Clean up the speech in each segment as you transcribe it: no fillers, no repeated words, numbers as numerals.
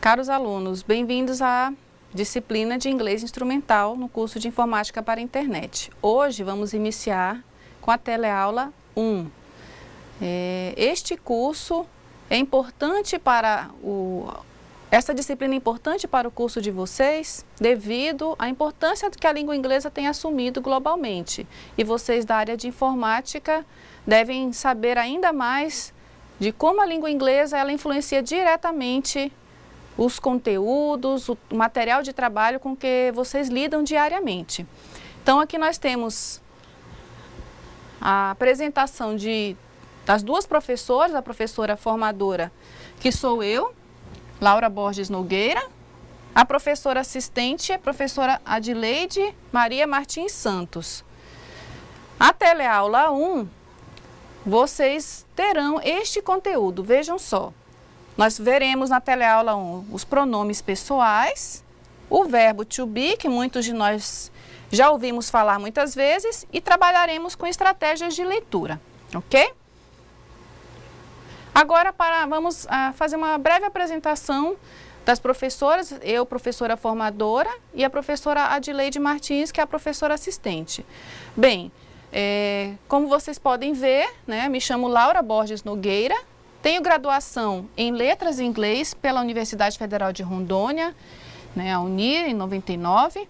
Caros alunos, bem-vindos à disciplina de inglês instrumental no curso de informática para a internet. Hoje vamos iniciar com a teleaula 1. Este curso é importante para essa disciplina é importante para o curso de vocês devido à importância que a língua inglesa tem assumido globalmente. E vocês da área de informática devem saber ainda mais de como a língua inglesa ela influencia diretamente os conteúdos, o material de trabalho com que vocês lidam diariamente. Então aqui nós temos a apresentação das duas professoras, a professora formadora, que sou eu, Laura Borges Nogueira, a professora assistente, a professora Adileide Maria Martins Santos. A teleaula 1, vocês terão este conteúdo, vejam só. Nós veremos na teleaula 1 os pronomes pessoais, o verbo to be, que muitos de nós já ouvimos falar muitas vezes, e trabalharemos com estratégias de leitura, ok? Agora vamos fazer uma breve apresentação das professoras, eu, professora formadora, e a professora Adileide Martins, que é a professora assistente. Bem, como vocês podem ver, né, me chamo Laura Borges Nogueira, tenho graduação em Letras em Inglês pela Universidade Federal de Rondônia, né, a UNIR, em 99.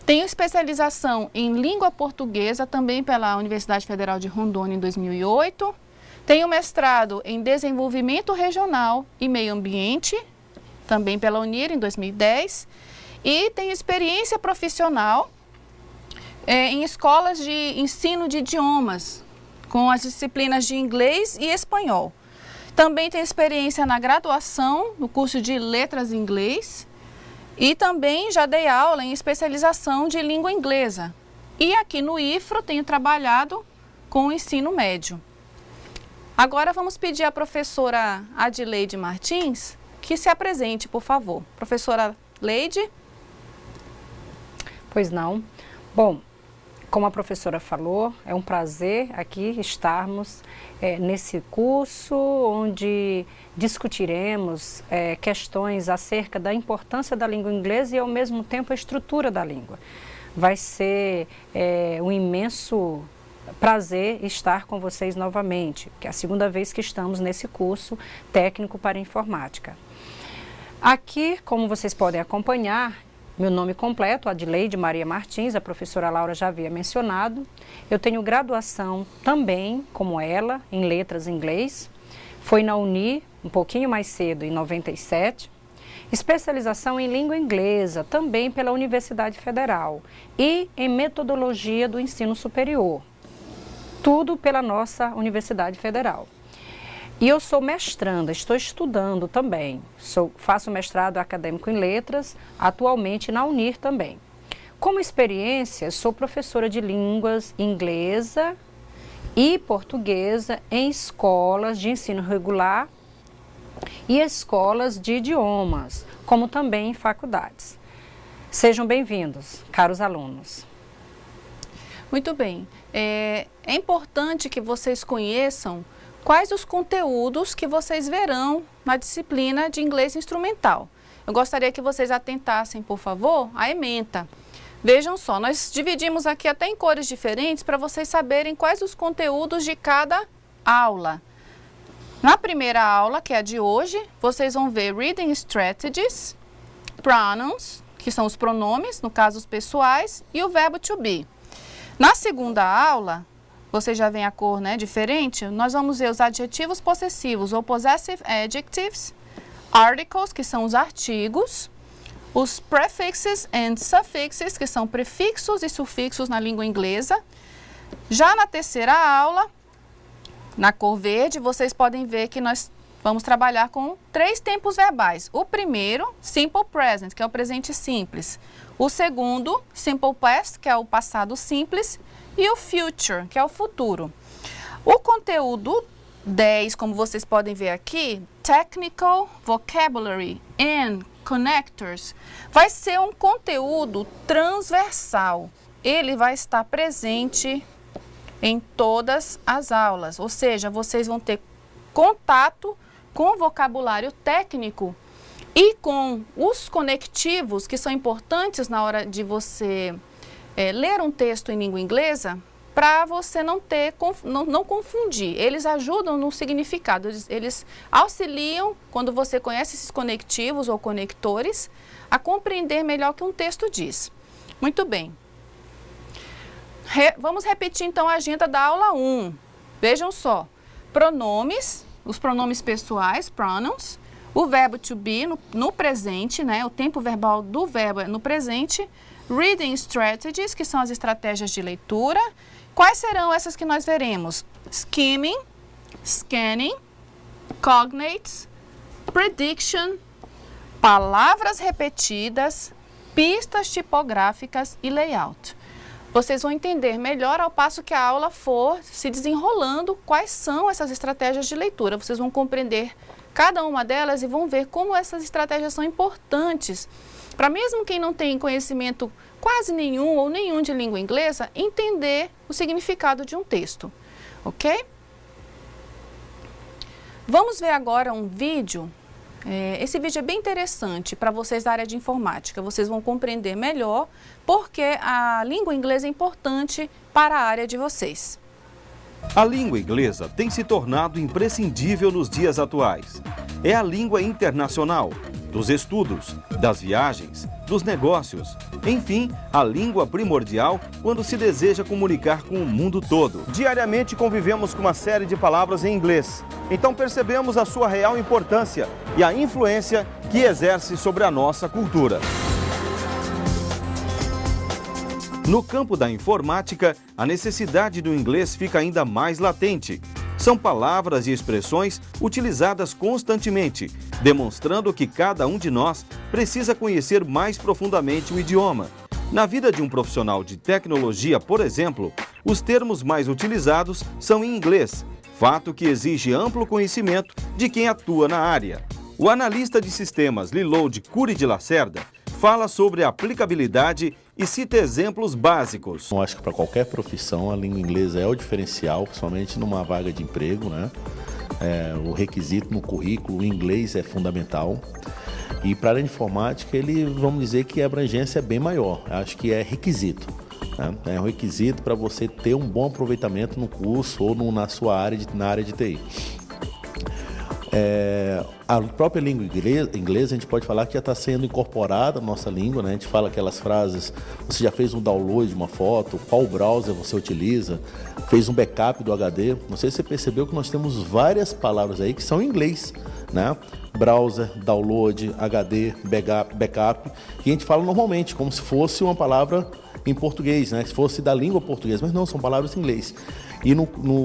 Tenho especialização em Língua Portuguesa também pela Universidade Federal de Rondônia em 2008. Tenho mestrado em Desenvolvimento Regional e Meio Ambiente, também pela UNIR em 2010. E tenho experiência profissional em escolas de ensino de idiomas, com as disciplinas de inglês e espanhol. Também tenho experiência na graduação, no curso de Letras em Inglês, e também já dei aula em especialização de língua inglesa. E aqui no IFRO tenho trabalhado com o ensino médio. Agora vamos pedir à professora Adileide Martins que se apresente, por favor. Professora Leide. Pois não. Bom, como a professora falou, é um prazer aqui estarmos nesse curso onde discutiremos questões acerca da importância da língua inglesa e ao mesmo tempo a estrutura da língua. Vai ser um imenso prazer estar com vocês novamente, que é a segunda vez que estamos nesse curso técnico para informática. Aqui, como vocês podem acompanhar, meu nome completo, Adileide Maria Martins, a professora Laura já havia mencionado. Eu tenho graduação também, como ela, em Letras em Inglês. Foi na UNI, um pouquinho mais cedo, em 97. Especialização em Língua Inglesa, também pela Universidade Federal. E em Metodologia do Ensino Superior. Tudo pela nossa Universidade Federal. E eu sou mestranda, estou estudando também. Faço mestrado acadêmico em letras, atualmente na UNIR também. Como experiência, sou professora de línguas inglesa e portuguesa em escolas de ensino regular e escolas de idiomas, como também em faculdades. Sejam bem-vindos, caros alunos. Muito bem. É importante que vocês conheçam quais os conteúdos que vocês verão na disciplina de inglês instrumental. Eu gostaria que vocês atentassem, por favor, à ementa. Vejam só, nós dividimos aqui até em cores diferentes para vocês saberem quais os conteúdos de cada aula. Na primeira aula, que é a de hoje, vocês vão ver Reading Strategies, Pronouns, que são os pronomes, no caso os pessoais, e o verbo to be. Na segunda aula, você já vê a cor, né, diferente, nós vamos ver os adjetivos possessivos ou possessive adjectives, articles, que são os artigos, os prefixes and suffixes, que são prefixos e sufixos na língua inglesa. Já na terceira aula, na cor verde, vocês podem ver que nós vamos trabalhar com 3 tempos verbais. O primeiro, simple present, que é o presente simples. O segundo, simple past, que é o passado simples. E o future, que é o futuro. O conteúdo 10, como vocês podem ver aqui, Technical Vocabulary and Connectors, vai ser um conteúdo transversal. Ele vai estar presente em todas as aulas, ou seja, vocês vão ter contato com o vocabulário técnico E com os conectivos, que são importantes na hora de você ler um texto em língua inglesa, para você não confundir. Eles ajudam no significado, eles auxiliam, quando você conhece esses conectivos ou conectores, a compreender melhor o que um texto diz. Muito bem. Vamos repetir então a agenda da aula 1. Vejam só, pronomes, os pronomes pessoais, pronouns, o verbo to be no presente, né? O tempo verbal do verbo é no presente, reading strategies, que são as estratégias de leitura. Quais serão essas que nós veremos? Skimming, scanning, cognates, prediction, palavras repetidas, pistas tipográficas e layout. Vocês vão entender melhor ao passo que a aula for se desenrolando quais são essas estratégias de leitura. Vocês vão compreender cada uma delas e vão ver como essas estratégias são importantes para mesmo quem não tem conhecimento quase nenhum ou nenhum de língua inglesa, entender o significado de um texto, ok? Vamos ver agora um vídeo. Esse vídeo é bem interessante para vocês da área de informática. Vocês vão compreender melhor porque a língua inglesa é importante para a área de vocês. A língua inglesa tem se tornado imprescindível nos dias atuais. É a língua internacional, dos estudos, das viagens, dos negócios. Enfim, a língua primordial quando se deseja comunicar com o mundo todo. Diariamente convivemos com uma série de palavras em inglês. Então percebemos a sua real importância e a influência que exerce sobre a nossa cultura. No campo da informática, a necessidade do inglês fica ainda mais latente. São palavras e expressões utilizadas constantemente, demonstrando que cada um de nós precisa conhecer mais profundamente o idioma. Na vida de um profissional de tecnologia, por exemplo, os termos mais utilizados são em inglês, fato que exige amplo conhecimento de quem atua na área. O analista de sistemas Liloud Cury de Lacerda fala sobre a aplicabilidade e cita exemplos básicos. Eu acho que para qualquer profissão a língua inglesa é o diferencial, principalmente numa vaga de emprego, né? O requisito no currículo, o inglês é fundamental. E para a área de informática, vamos dizer que a abrangência é bem maior. Acho que é requisito. Né? É um requisito para você ter um bom aproveitamento no curso ou na sua área, na área de TI. A própria língua inglesa, a gente pode falar que já está sendo incorporada na nossa língua, né? A gente fala aquelas frases, você já fez um download de uma foto, qual browser você utiliza, fez um backup do HD. Não sei se você percebeu que nós temos várias palavras aí que são em inglês, né? Browser, download, HD, backup, e a gente fala normalmente, como se fosse uma palavra em português, né? Se fosse da língua portuguesa, mas não, são palavras em inglês. E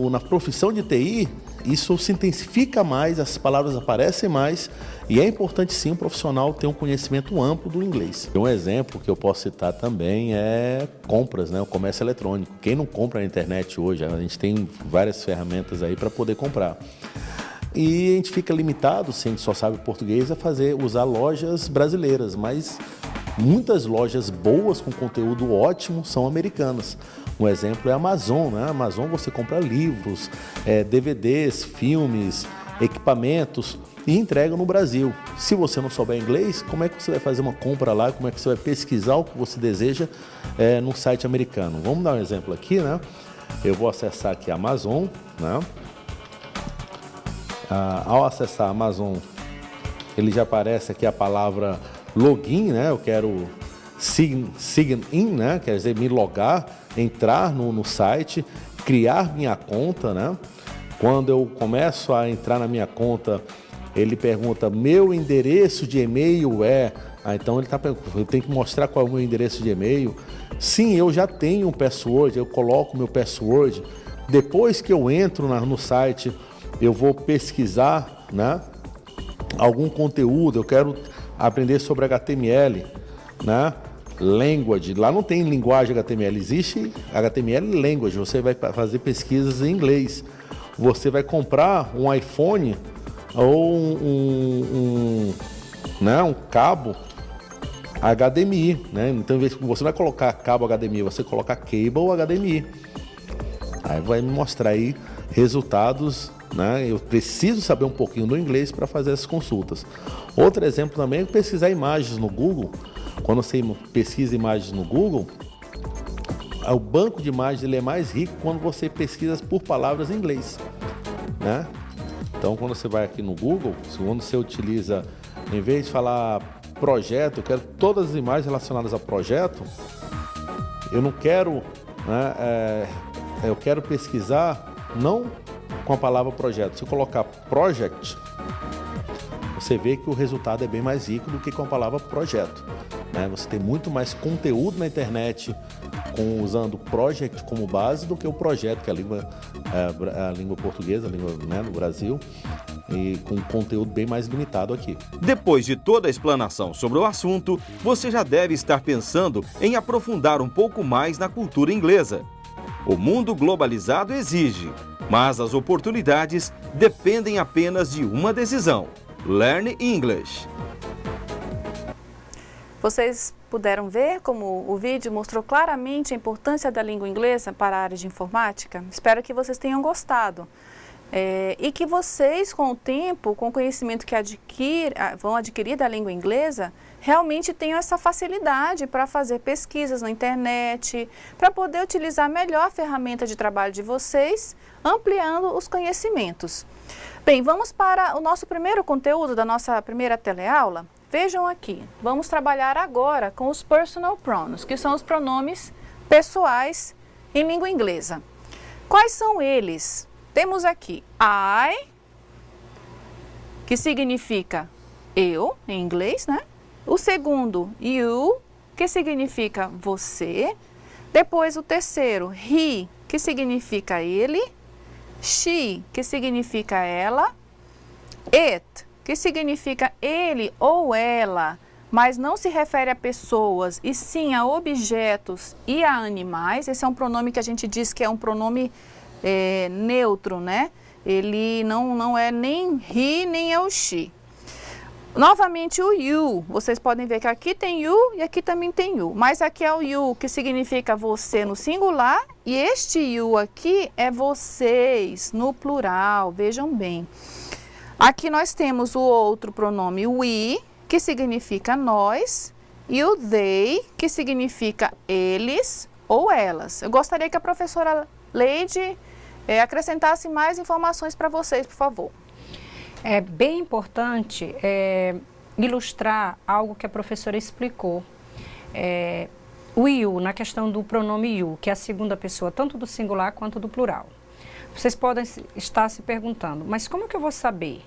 na profissão de TI, isso se intensifica mais, as palavras aparecem mais e é importante sim o profissional ter um conhecimento amplo do inglês. Um exemplo que eu posso citar também é compras, né? O comércio eletrônico. Quem não compra na internet hoje, a gente tem várias ferramentas aí para poder comprar. E a gente fica limitado, se a gente só sabe português, a usar lojas brasileiras, mas muitas lojas boas com conteúdo ótimo são americanas. Um exemplo é a Amazon, né? A Amazon você compra livros, DVDs, filmes, equipamentos e entrega no Brasil. Se você não souber inglês, como é que você vai fazer uma compra lá? Como é que você vai pesquisar o que você deseja num site americano? Vamos dar um exemplo aqui, né? Eu vou acessar aqui a Amazon, né? Ao acessar a Amazon, ele já aparece aqui a palavra login, né? Eu quero sign in, né? Quer dizer, me logar, entrar no site, criar minha conta, né? Quando eu começo a entrar na minha conta, ele pergunta, meu endereço de e-mail então eu tenho que mostrar qual é o meu endereço de e-mail. Sim, eu já tenho um password, eu coloco meu password. Depois que eu entro no site, eu vou pesquisar, né, algum conteúdo, eu quero aprender sobre HTML, né? Language, lá não tem linguagem HTML, existe HTML Language, você vai fazer pesquisas em inglês. Você vai comprar um iPhone ou um cabo HDMI, né? Então, você vai colocar cabo HDMI, você coloca cable HDMI. Aí vai me mostrar aí resultados, né? Eu preciso saber um pouquinho do inglês para fazer essas consultas. Outro exemplo também é pesquisar imagens no Google. Quando você pesquisa imagens no Google, o banco de imagens ele é mais rico quando você pesquisa por palavras em inglês, né? Então, quando você vai aqui no Google, quando você utiliza, em vez de falar projeto, eu quero todas as imagens relacionadas a projeto, eu não quero, né, eu quero pesquisar não com a palavra projeto. Se eu colocar project, você vê que o resultado é bem mais rico do que com a palavra projeto, né? Você tem muito mais conteúdo na internet usando project como base do que o projeto, que é a língua portuguesa, a língua, né, no Brasil, e com conteúdo bem mais limitado aqui. Depois de toda a explanação sobre o assunto, você já deve estar pensando em aprofundar um pouco mais na cultura inglesa. O mundo globalizado exige, mas as oportunidades dependem apenas de uma decisão: Learn English. Vocês puderam ver como o vídeo mostrou claramente a importância da língua inglesa para a área de informática? Espero que vocês tenham gostado. E que vocês, com o tempo, com o conhecimento que vão adquirir da língua inglesa, realmente tenham essa facilidade para fazer pesquisas na internet, para poder utilizar melhor a ferramenta de trabalho de vocês, ampliando os conhecimentos. Bem, vamos para o nosso primeiro conteúdo da nossa primeira teleaula. Vejam aqui, vamos trabalhar agora com os personal pronouns, que são os pronomes pessoais em língua inglesa. Quais são eles? Temos aqui I, que significa eu, em inglês, né? O segundo, you, que significa você. Depois o terceiro, he, que significa ele. She, que significa ela. It, que significa ele ou ela, mas não se refere a pessoas, e sim a objetos e a animais. Esse é um pronome que a gente diz que é um pronome neutro, né? Ele não é nem he, nem é o she. Novamente o you, vocês podem ver que aqui tem you e aqui também tem you, mas aqui é o you, que significa você no singular, e este you aqui é vocês no plural, vejam bem. Aqui nós temos o outro pronome we, que significa nós, e o they, que significa eles ou elas. Eu gostaria que a professora Leide acrescentasse mais informações para vocês, por favor. É bem importante ilustrar algo que a professora explicou. O you, na questão do pronome you, que é a segunda pessoa, tanto do singular quanto do plural. Vocês podem estar se perguntando, mas como que eu vou saber?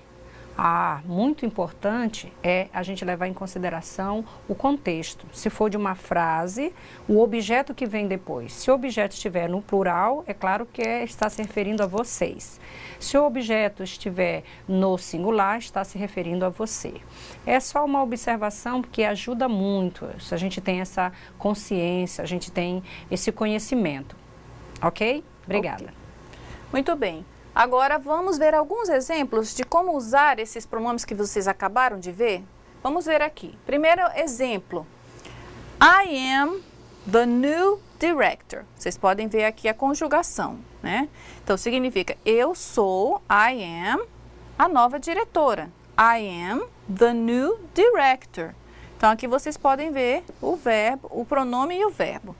Muito importante é a gente levar em consideração o contexto. Se for de uma frase, o objeto que vem depois. Se o objeto estiver no plural, é claro que está se referindo a vocês. Se o objeto estiver no singular, está se referindo a você. É só uma observação que ajuda muito. Se a gente tem essa consciência, a gente tem esse conhecimento. Ok? Obrigada. Okay. Muito bem. Agora vamos ver alguns exemplos de como usar esses pronomes que vocês acabaram de ver. Vamos ver aqui. Primeiro exemplo. I am the new director. Vocês podem ver aqui a conjugação, né? Então significa eu sou, I am, a nova diretora. I am the new director. Então aqui vocês podem ver o verbo, o pronome e o verbo.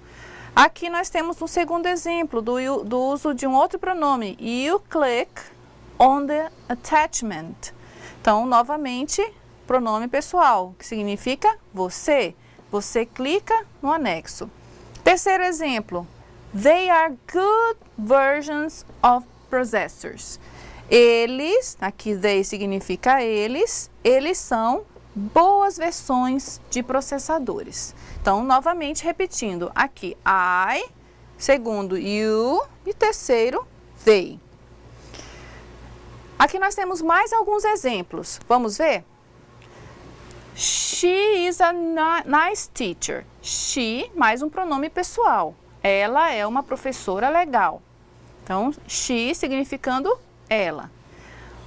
Aqui nós temos um segundo exemplo do uso de um outro pronome. You click on the attachment. Então, novamente, pronome pessoal, que significa você. Você clica no anexo. Terceiro exemplo. They are good versions of processors. Eles, aqui they significa eles são boas versões de processadores. Então, novamente repetindo, aqui I, segundo you e terceiro they. Aqui nós temos mais alguns exemplos. Vamos ver? She is a nice teacher. She, mais um pronome pessoal. Ela é uma professora legal. Então, she significando ela.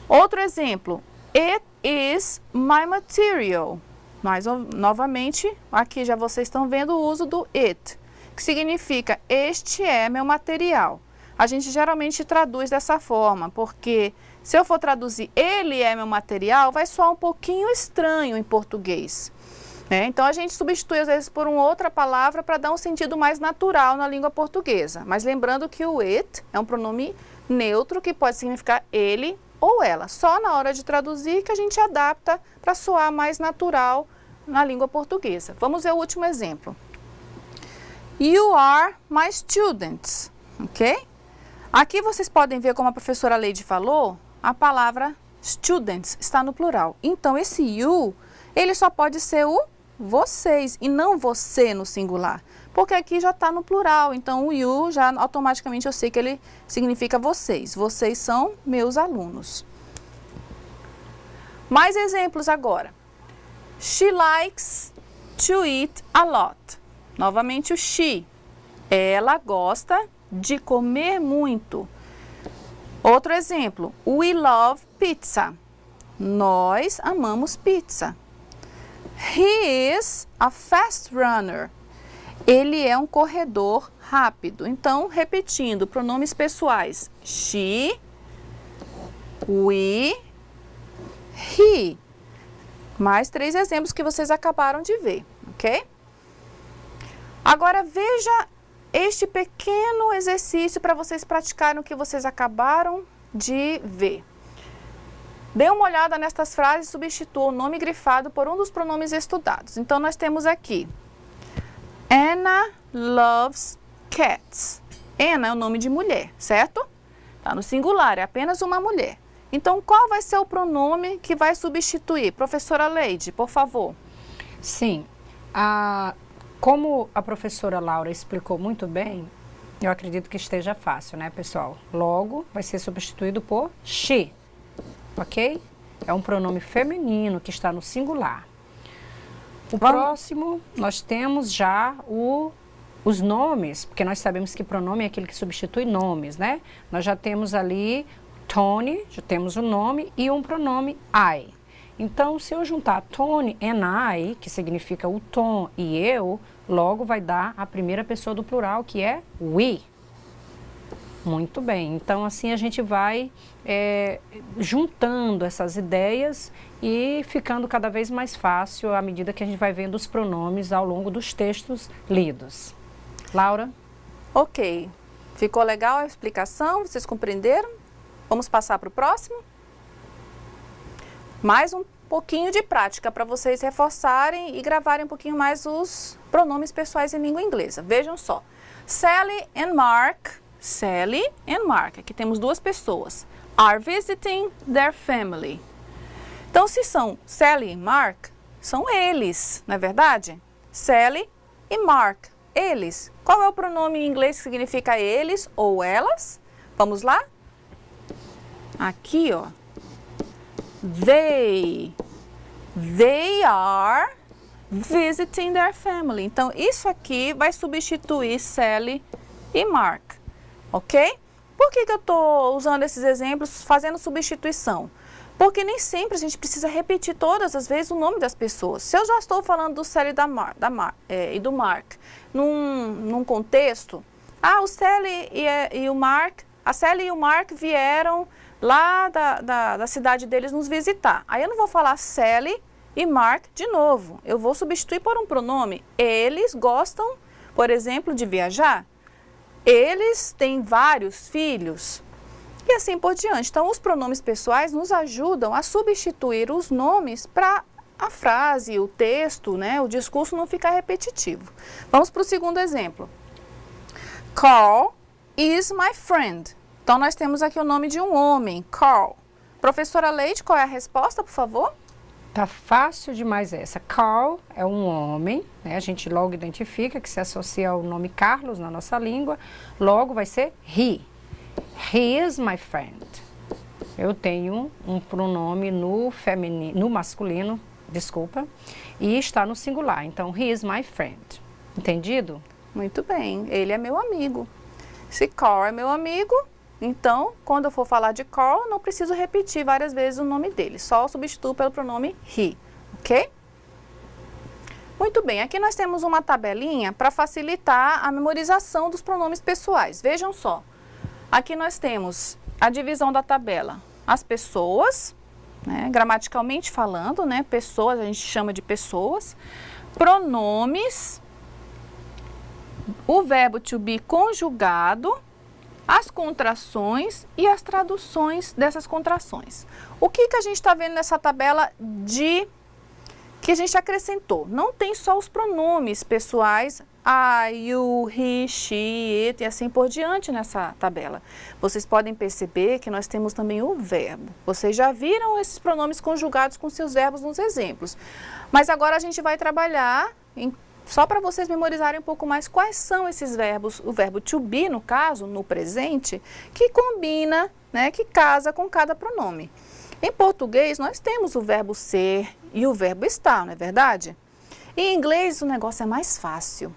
Outro exemplo. It is my material. Mas, novamente, aqui já vocês estão vendo o uso do it, que significa este é meu material. A gente geralmente traduz dessa forma, porque Se eu for traduzir ele é meu material, vai soar um pouquinho estranho em português. Então, a gente substitui às vezes por uma outra palavra para dar um sentido mais natural na língua portuguesa. Mas lembrando que o it é um pronome neutro que pode significar ele ou ela. Só na hora de traduzir que a gente adapta para soar mais natural na língua portuguesa. Vamos ver o último exemplo. You are my students, ok? Aqui vocês podem ver, como a professora Leide falou, a palavra students está no plural. Então, esse you, ele só pode ser o vocês e não você no singular, porque aqui já está no plural, então o you já automaticamente eu sei que ele significa vocês. Vocês são meus alunos. Mais exemplos agora. She likes to eat a lot. Novamente o she. Ela gosta de comer muito. Outro exemplo. We love pizza. Nós amamos pizza. He is a fast runner. Ele é um corredor rápido. Então, repetindo, pronomes pessoais. She, we, he. Mais 3 exemplos que vocês acabaram de ver, ok? Agora, veja este pequeno exercício para vocês praticarem o que vocês acabaram de ver. Dê uma olhada nestas frases e substitua o nome grifado por um dos pronomes estudados. Então, nós temos aqui, Anna loves cats. Anna é o nome de mulher, certo? Está no singular, é apenas uma mulher. Então, qual vai ser o pronome que vai substituir? Professora Leide, por favor. Sim, como a professora Laura explicou muito bem, eu acredito que esteja fácil, né, pessoal? Logo, vai ser substituído por she. Ok? É um pronome feminino que está no singular. O próximo, nós temos já os nomes, porque nós sabemos que pronome é aquele que substitui nomes, né? Nós já temos ali Tony, já temos o nome e um pronome I. Então, se eu juntar Tony and I, que significa o Tom e eu, logo vai dar a primeira pessoa do plural, que é we. Muito bem, então assim a gente vai juntando essas ideias e ficando cada vez mais fácil à medida que a gente vai vendo os pronomes ao longo dos textos lidos. Laura? Ok, ficou legal a explicação? Vocês compreenderam? Vamos passar para o próximo? Mais um pouquinho de prática para vocês reforçarem e gravarem um pouquinho mais os pronomes pessoais em língua inglesa. Vejam só, Sally and Mark. Sally and Mark, aqui temos 2 pessoas, are visiting their family. Então, se são Sally e Mark, são eles, não é verdade? Sally e Mark, eles. Qual é o pronome em inglês que significa eles ou elas? Vamos lá? Aqui, ó. They are visiting their family. Então, isso aqui vai substituir Sally e Mark. Ok? Por que eu estou usando esses exemplos, fazendo substituição? Porque nem sempre a gente precisa repetir todas as vezes o nome das pessoas. Se eu já estou falando do Sally e do Mark num contexto, o Sally e o Mark, a Sally e o Mark vieram lá da cidade deles nos visitar. Aí eu não vou falar Sally e Mark de novo. Eu vou substituir por um pronome. Eles gostam, por exemplo, de viajar. Eles têm vários filhos e assim por diante. Então, os pronomes pessoais nos ajudam a substituir os nomes para a frase, o texto, né, o discurso não ficar repetitivo. Vamos para o segundo exemplo. Carl is my friend. Então, nós temos aqui o nome de um homem, Carl. Professora Leite, qual é a resposta, por favor? Tá fácil demais essa. Carl é um homem, né? A gente logo identifica que se associa ao nome Carlos na nossa língua. Logo vai ser he. He is my friend. Eu tenho um pronome no feminino, no masculino, desculpa, e está no singular. Então, he is my friend. Entendido? Muito bem. Ele é meu amigo. Se Carl é meu amigo, então, quando eu for falar de Carl, não preciso repetir várias vezes o nome dele. Só substituo pelo pronome he, ok? Muito bem, aqui nós temos uma tabelinha para facilitar a memorização dos pronomes pessoais. Vejam só, aqui nós temos a divisão da tabela. as pessoas, né, gramaticalmente falando, né, pessoas, a gente chama de pessoas, pronomes, o verbo to be conjugado, as contrações e as traduções dessas contrações. O que a gente está vendo nessa tabela que a gente acrescentou? Não tem só os pronomes pessoais, I, you, he, she, it e assim por diante nessa tabela. Vocês podem perceber que nós temos também o verbo. Vocês já viram esses pronomes conjugados com seus verbos nos exemplos. Mas agora a gente vai trabalhar, só para vocês memorizarem um pouco mais, quais são esses verbos. O verbo to be, no caso, no presente, que combina, né, que casa com cada pronome. Em português, nós temos o verbo ser e o verbo estar, não é verdade? Em inglês, o negócio é mais fácil,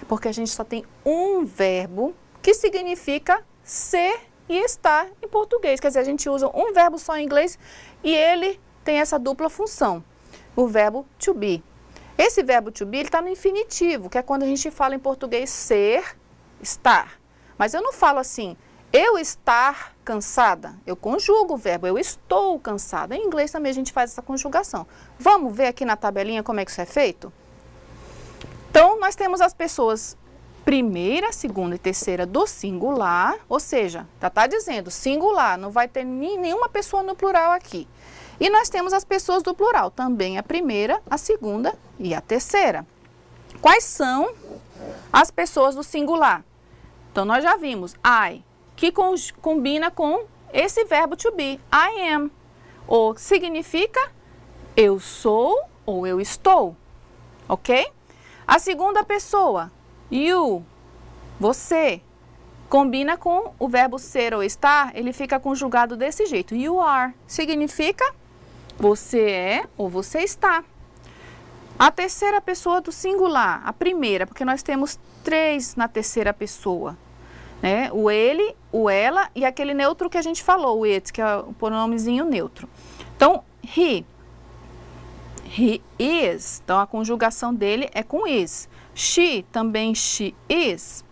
porque a gente só tem um verbo que significa ser e estar em português. Quer dizer, a gente usa um verbo só em inglês e ele tem essa dupla função, o verbo to be. Esse verbo to be está no infinitivo, que é quando a gente fala em português ser, estar. Mas eu não falo assim, eu estar cansada. Eu conjugo o verbo, eu estou cansada. Em inglês também a gente faz essa conjugação. Vamos ver aqui na tabelinha como é que isso é feito? Então, nós temos as pessoas primeira, segunda e terceira do singular, ou seja, já está dizendo singular, não vai ter nenhuma pessoa no plural aqui. E nós temos as pessoas do plural, também a primeira, a segunda e a terceira. Quais são as pessoas do singular? Então, nós já vimos I, que combina com esse verbo to be, I am, ou significa eu sou ou eu estou, ok? A segunda pessoa, you, você, combina com o verbo ser ou estar, ele fica conjugado desse jeito, you are, significa você é ou você está. A terceira pessoa do singular, a primeira, porque nós temos 3 na terceira pessoa, né? O ele, o ela e aquele neutro que a gente falou, o it, que é o pronomezinho neutro. Então, he is, então a conjugação dele é com is. She, também she is.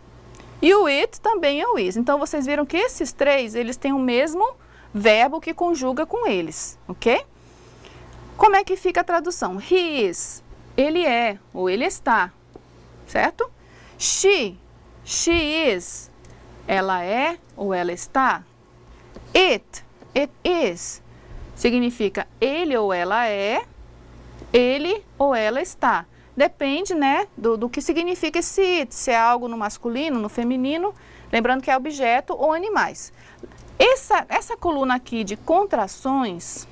E o it também é o is. Então, vocês viram que esses 3, eles têm o mesmo verbo que conjuga com eles, ok? Como é que fica a tradução? He is, ele é ou ele está, certo? She is, ela é ou ela está. It is, significa ele ou ela é, ele ou ela está. Depende, né, do que significa esse it, se é algo no masculino, no feminino, lembrando que é objeto ou animais. Essa coluna aqui de contrações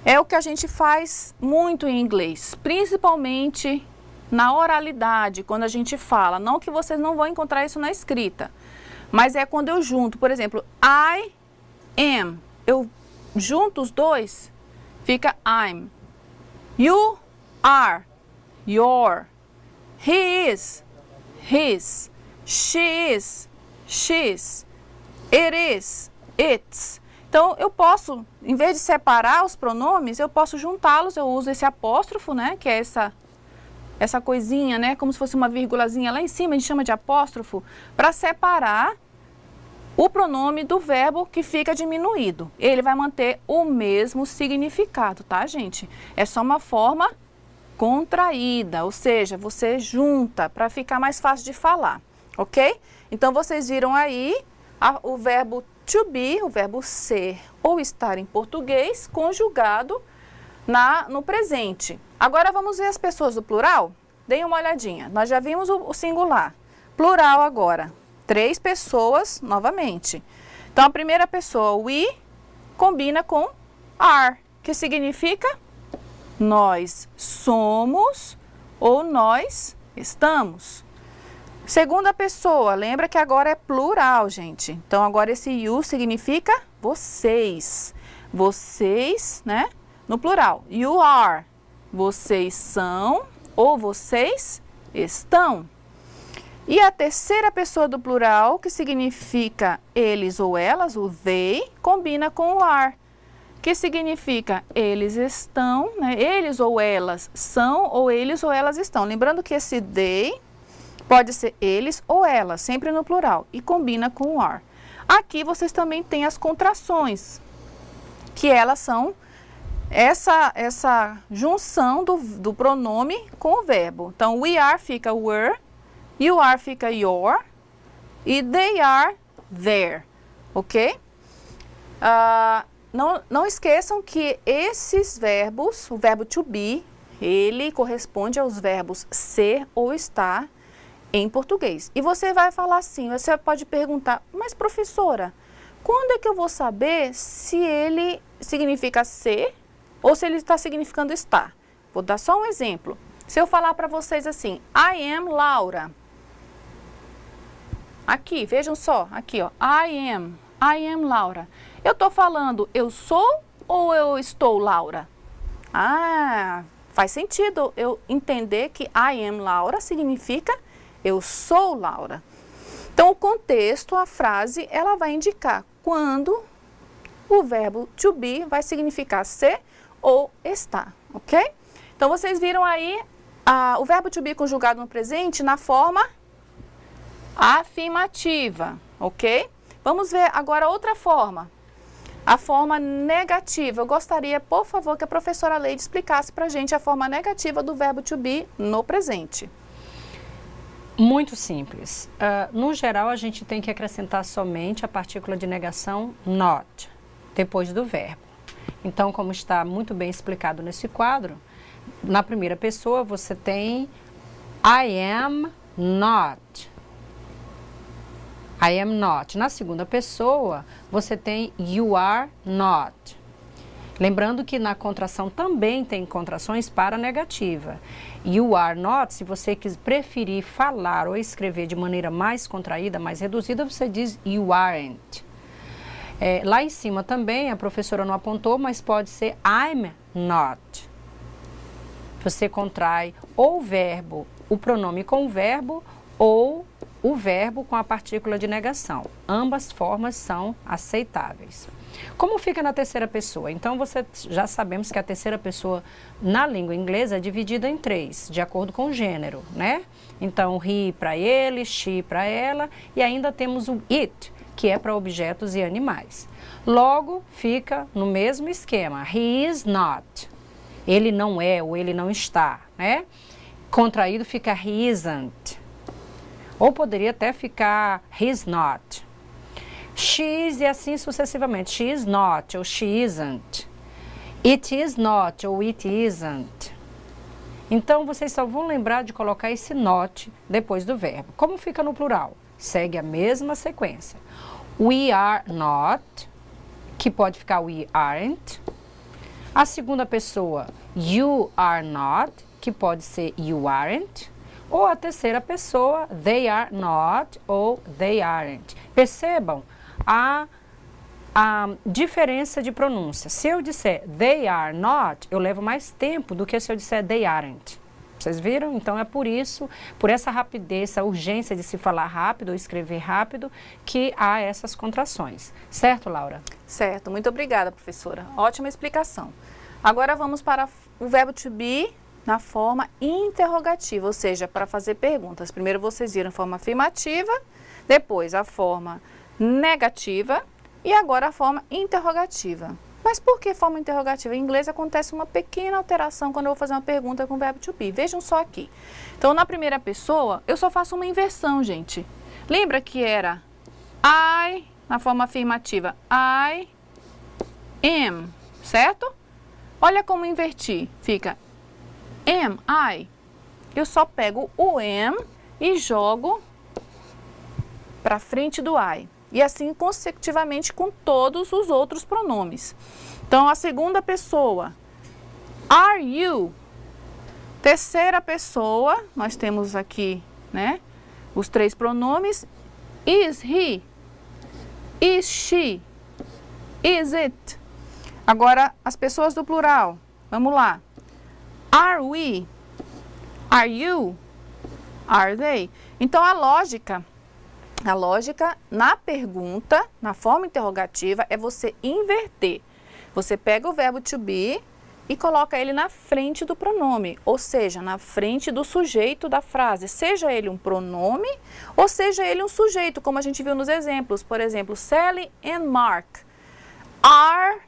é o que a gente faz muito em inglês, principalmente na oralidade, quando a gente fala. Não que vocês não vão encontrar isso na escrita, mas é quando eu junto, por exemplo, I am, eu junto os dois, fica I'm. You are, your. He is, his. She is, she's. It is, its. Então, eu posso, em vez de separar os pronomes, eu posso juntá-los. Eu uso esse apóstrofo, né, que é essa coisinha, né, como se fosse uma vírgulazinha lá em cima, a gente chama de apóstrofo, para separar o pronome do verbo que fica diminuído. Ele vai manter o mesmo significado, tá, gente? É só uma forma contraída, ou seja, você junta para ficar mais fácil de falar, ok? Então, vocês viram aí o verbo to be, o verbo ser ou estar em português, conjugado no presente. Agora vamos ver as pessoas do plural? Deem uma olhadinha. Nós já vimos o singular. Plural agora. 3 pessoas novamente. Então, a primeira pessoa, we, combina com are, que significa nós somos ou nós estamos. Segunda pessoa, lembra que agora é plural, gente. Então, agora esse you significa vocês. Vocês, né? No plural. You are. Vocês são ou vocês estão. E a terceira pessoa do plural, que significa eles ou elas, o they, combina com o are, que significa eles estão, né? Eles ou elas são ou eles ou elas estão. Lembrando que esse they pode ser eles ou elas, sempre no plural, e combina com o are. Aqui vocês também têm as contrações, que elas são essa junção do pronome com o verbo. Então, we are fica were, you are fica your e they are there, ok? Não esqueçam que esses verbos, o verbo to be, ele corresponde aos verbos ser ou estar em português. E você vai falar assim, você pode perguntar, mas professora, quando é que eu vou saber se ele significa ser ou se ele está significando estar? Vou dar só um exemplo. Se eu falar para vocês assim, I am Laura. Aqui, vejam só, aqui ó, I am Laura. Eu estou falando eu sou ou eu estou Laura? Ah, faz sentido eu entender que I am Laura significa eu sou Laura. Então, o contexto, a frase, ela vai indicar quando o verbo to be vai significar ser ou estar, ok? Então, vocês viram aí o verbo to be conjugado no presente na forma afirmativa, ok? Vamos ver agora outra forma. A forma negativa. Eu gostaria, por favor, que a professora Leide explicasse para a gente a forma negativa do verbo to be no presente. Muito simples. No geral, a gente tem que acrescentar somente a partícula de negação not, depois do verbo. Então, como está muito bem explicado nesse quadro, na primeira pessoa você tem I am not. I am not. Na segunda pessoa, você tem you are not. Lembrando que na contração também tem contrações para negativa. You are not, se você preferir falar ou escrever de maneira mais contraída, mais reduzida, você diz you aren't. Lá em cima também, a professora não apontou, mas pode ser I'm not. Você contrai ou o verbo, o pronome com o verbo, ou o verbo com a partícula de negação. Ambas formas são aceitáveis. Como fica na terceira pessoa? Então, já sabemos que a terceira pessoa na língua inglesa é dividida em 3, de acordo com o gênero, né? Então, he para ele, she para ela, e ainda temos o it, que é para objetos e animais. Logo, fica no mesmo esquema, he is not. Ele não é ou ele não está, né? Contraído fica he isn't. Ou poderia até ficar he's not. She is e assim sucessivamente. She is not ou she isn't. It is not ou it isn't. Então, vocês só vão lembrar de colocar esse not depois do verbo. Como fica no plural? Segue a mesma sequência. We are not, que pode ficar we aren't. A segunda pessoa, you are not, que pode ser you aren't. Ou a terceira pessoa, they are not ou they aren't. Percebam a diferença de pronúncia. Se eu disser they are not, eu levo mais tempo do que se eu disser they aren't. Vocês viram? Então é por isso, por essa rapidez, essa urgência de se falar rápido ou escrever rápido, que há essas contrações. Certo, Laura? Certo. Muito obrigada, professora. Ótima explicação. Agora vamos para o verbo to be na forma interrogativa, ou seja, para fazer perguntas. Primeiro vocês viram a forma afirmativa, depois a forma negativa e agora a forma interrogativa. Mas por que forma interrogativa? Em inglês acontece uma pequena alteração quando eu vou fazer uma pergunta com o verbo to be. Vejam só aqui. Então, na primeira pessoa, eu só faço uma inversão, gente. Lembra que era I, na forma afirmativa, I am, certo? Olha como inverti. Fica am, I. Eu só pego o am e jogo para frente do I. E assim consecutivamente com todos os outros pronomes. Então, a segunda pessoa, are you? Terceira pessoa, nós temos aqui, né, os 3 pronomes, is he? Is she? Is it? Agora, as pessoas do plural, vamos lá. Are we? Are you? Are they? Então, a lógica na pergunta, na forma interrogativa, é você inverter. Você pega o verbo to be e coloca ele na frente do pronome, ou seja, na frente do sujeito da frase, seja ele um pronome ou seja ele um sujeito, como a gente viu nos exemplos. Por exemplo, Sally and Mark are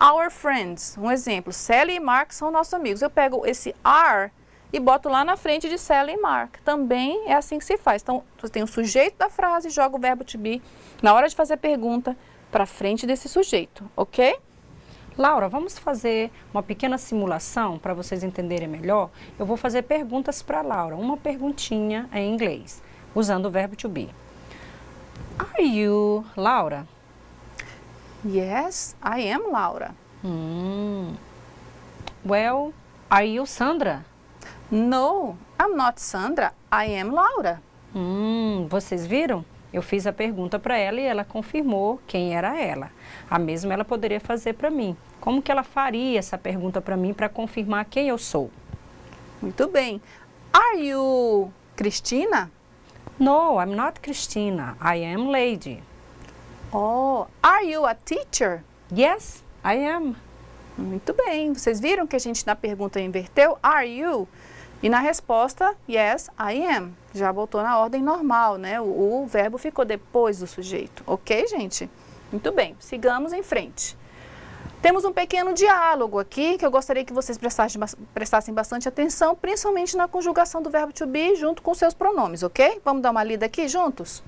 our friends. Um exemplo, Sally e Mark são nossos amigos. Eu pego esse are e boto lá na frente de Sally e Mark. Também é assim que se faz. Então, você tem o sujeito da frase e joga o verbo to be na hora de fazer a pergunta para frente desse sujeito, ok? Laura, vamos fazer uma pequena simulação para vocês entenderem melhor. Eu vou fazer perguntas para a Laura, uma perguntinha em inglês, usando o verbo to be. Are you Laura? Yes, I am Laura. Well, are you Sandra? No, I'm not Sandra, I am Laura. Vocês viram? Eu fiz a pergunta para ela e ela confirmou quem era ela. A mesma ela poderia fazer para mim. Como que ela faria essa pergunta para mim para confirmar quem eu sou? Muito bem. Are you Cristina? No, I'm not Christina. I am Lady. Oh, are you a teacher? Yes, I am. Muito bem. Vocês viram que a gente na pergunta inverteu are you? E na resposta, yes, I am. Já voltou na ordem normal, né? O verbo ficou depois do sujeito. Ok, gente? Muito bem. Sigamos em frente. Temos um pequeno diálogo aqui que eu gostaria que vocês prestassem bastante atenção, principalmente na conjugação do verbo to be junto com seus pronomes, ok? Vamos dar uma lida aqui juntos?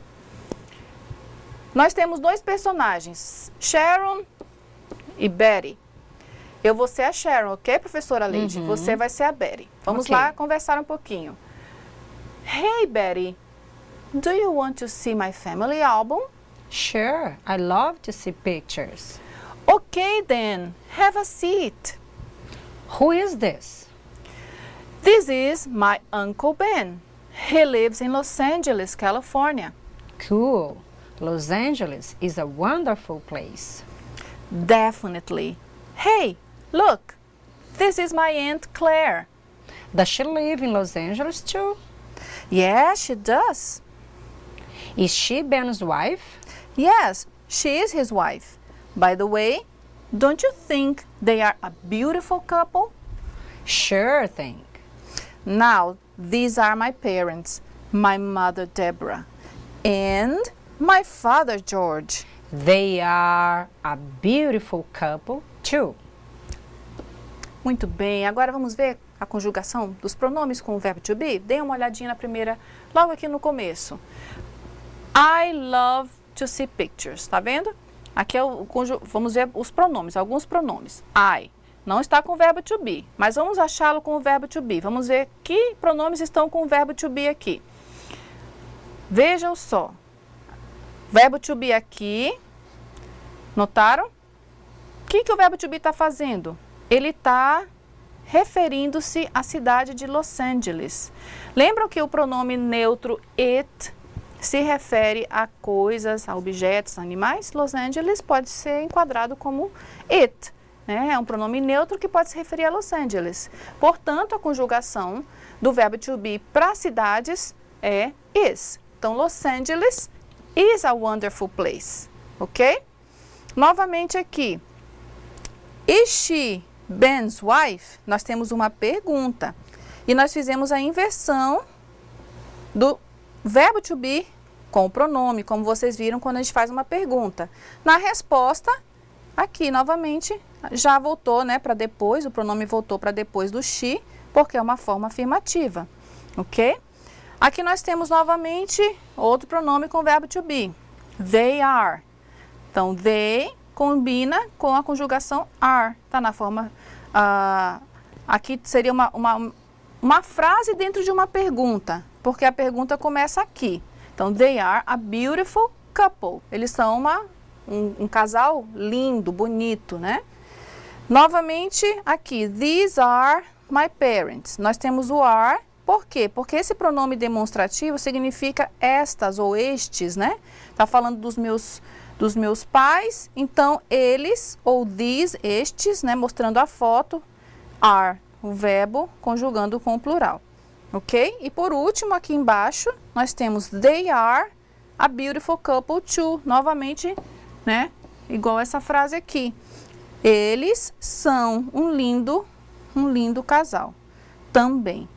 Nós temos dois personagens, Sharon e Betty. Eu vou ser a Sharon, ok, professora Leide? Você vai ser a Betty. Vamos lá conversar um pouquinho. Hey, Betty, do you want to see my family album? Sure, I love to see pictures. Okay, then, have a seat. Who is this? This is my Uncle Ben. He lives in Los Angeles, California. Cool. Los Angeles is a wonderful place. Definitely. Hey, look, this is my Aunt Claire. Does she live in Los Angeles too? Yeah, she does. Is she Ben's wife? Yes, she is his wife. By the way, don't you think they are a beautiful couple? Sure thing. Now, these are my parents, my mother Deborah, and my father George. They are a beautiful couple too. Muito bem, agora vamos ver a conjugação dos pronomes com o verbo to be? Dê uma olhadinha na primeira, logo aqui no começo. I love to see pictures, tá vendo? Aqui é vamos ver os pronomes, alguns pronomes. I não está com o verbo to be, mas vamos achá-lo com o verbo to be. Vamos ver que pronomes estão com o verbo to be aqui. Vejam só. Verbo to be aqui. Notaram? O que o verbo to be está fazendo? Ele está referindo-se à cidade de Los Angeles. Lembram que o pronome neutro it se refere a coisas, a objetos, animais? Los Angeles pode ser enquadrado como it, né? É um pronome neutro que pode se referir a Los Angeles. Portanto, a conjugação do verbo to be para cidades é is. Então, Los Angeles is a wonderful place, ok? Novamente aqui, is she Ben's wife? Nós temos uma pergunta e nós fizemos a inversão do verbo to be com o pronome, como vocês viram quando a gente faz uma pergunta. Na resposta, aqui novamente, já voltou, né, para depois, o pronome voltou para depois do she, porque é uma forma afirmativa, ok? Aqui nós temos novamente outro pronome com o verbo to be, they are. Então, they combina com a conjugação are, tá na forma, aqui seria uma frase dentro de uma pergunta, porque a pergunta começa aqui. Então, they are a beautiful couple. Eles são um casal lindo, bonito, né? Novamente, aqui, these are my parents. Nós temos o are, por quê? Porque esse pronome demonstrativo significa estas ou estes, né? Tá falando dos meus pais, então eles, ou these, estes, né? Mostrando a foto, are, o verbo conjugando com o plural. Ok? E por último, aqui embaixo, nós temos they are a beautiful couple too. Novamente, né? Igual essa frase aqui. Eles são um lindo um lindo casal. Também.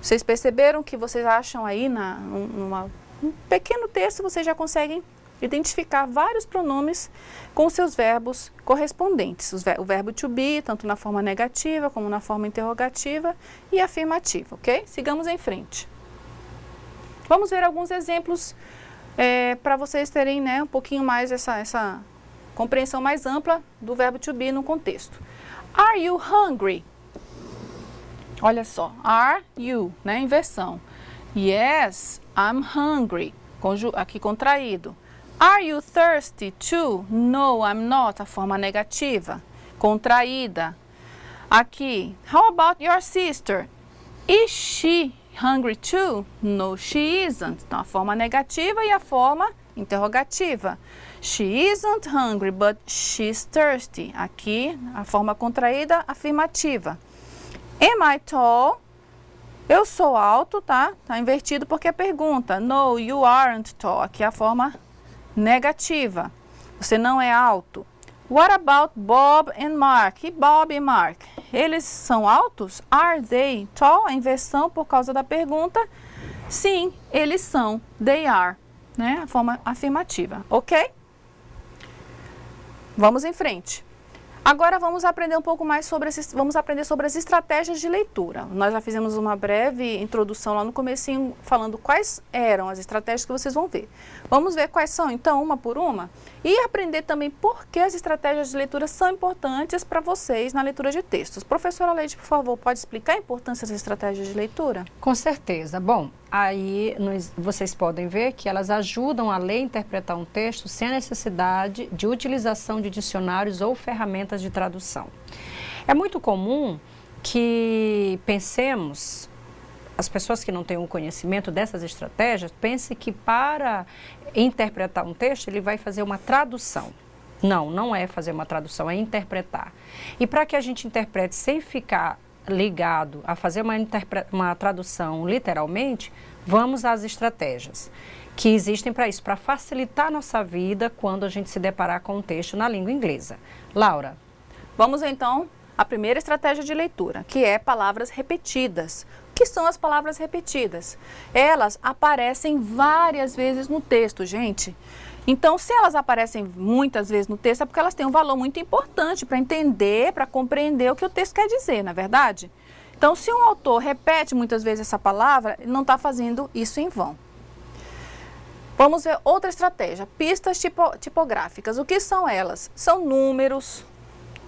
Vocês perceberam que vocês acham aí um pequeno texto, vocês já conseguem identificar vários pronomes com seus verbos correspondentes. O verbo to be, tanto na forma negativa como na forma interrogativa e afirmativa, ok? Sigamos em frente. Vamos ver alguns exemplos para vocês terem, né, um pouquinho mais essa compreensão mais ampla do verbo to be no contexto. Are you hungry? Olha só, are you, né, inversão. Yes, I'm hungry, aqui contraído. Are you thirsty too? No, I'm not, a forma negativa, contraída. Aqui, how about your sister? Is she hungry too? No, she isn't. Então, a forma negativa e a forma interrogativa. She isn't hungry, but she's thirsty. Aqui, a forma contraída, afirmativa. Am I tall? Eu sou alto, tá? Tá invertido porque é pergunta. No, you aren't tall. Aqui é a forma negativa. Você não é alto. What about Bob and Mark? E Bob e Mark? Eles são altos? Are they tall? A inversão por causa da pergunta. Sim, eles são. They are. Né? A forma afirmativa. Ok? Vamos em frente. Agora vamos aprender um pouco mais sobre as estratégias de leitura. Nós já fizemos uma breve introdução lá no comecinho, falando quais eram as estratégias que vocês vão ver. Vamos ver quais são, então, uma por uma, e aprender também por que as estratégias de leitura são importantes para vocês na leitura de textos. Professora Leide, por favor, pode explicar a importância das estratégias de leitura? Com certeza. Bom, aí vocês podem ver que elas ajudam a ler e interpretar um texto sem a necessidade de utilização de dicionários ou ferramentas de tradução. É muito comum que pensemos, as pessoas que não têm um conhecimento dessas estratégias, pensem que para interpretar um texto ele vai fazer uma tradução. Não, não é fazer uma tradução, é interpretar. E para que a gente interprete sem ficar ligado a fazer uma tradução literalmente, vamos às estratégias que existem para isso, para facilitar a nossa vida quando a gente se deparar com um texto na língua inglesa. Laura. Vamos então à primeira estratégia de leitura, que é palavras repetidas. O que são as palavras repetidas? Elas aparecem várias vezes no texto, gente. Então, se elas aparecem muitas vezes no texto, é porque elas têm um valor muito importante para entender, para compreender o que o texto quer dizer, não é verdade? Então, se um autor repete muitas vezes essa palavra, ele não está fazendo isso em vão. Vamos ver outra estratégia, pistas tipográficas. O que são elas? São números,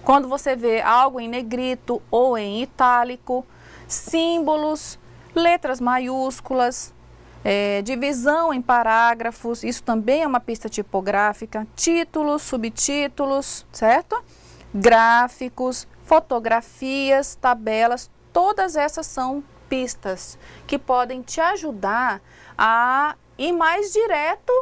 quando você vê algo em negrito ou em itálico, símbolos, letras maiúsculas, divisão em parágrafos, isso também é uma pista tipográfica, títulos, subtítulos, certo? Gráficos, fotografias, tabelas, todas essas são pistas que podem te ajudar a ir mais direto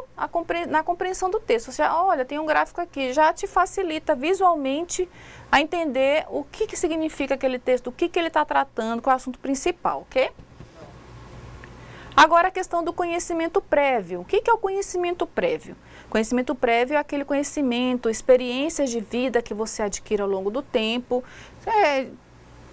na compreensão do texto. Você, olha, tem um gráfico aqui, já te facilita visualmente a entender o que significa aquele texto, o que ele está tratando, qual é o assunto principal, ok? Agora a questão do conhecimento prévio. O que é o conhecimento prévio? Conhecimento prévio é aquele conhecimento, experiências de vida que você adquire ao longo do tempo,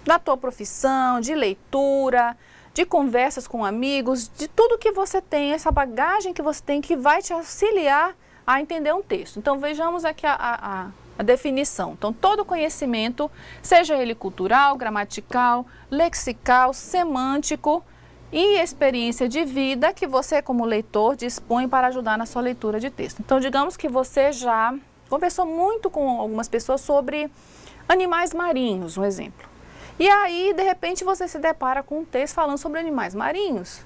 da tua profissão, de leitura, de conversas com amigos, de tudo que você tem, essa bagagem que você tem que vai te auxiliar a entender um texto. Então vejamos aqui a definição. Então todo conhecimento, seja ele cultural, gramatical, lexical, semântico e experiência de vida que você como leitor dispõe para ajudar na sua leitura de texto. Então digamos que você já conversou muito com algumas pessoas sobre animais marinhos, um exemplo. E aí, de repente, você se depara com um texto falando sobre animais marinhos.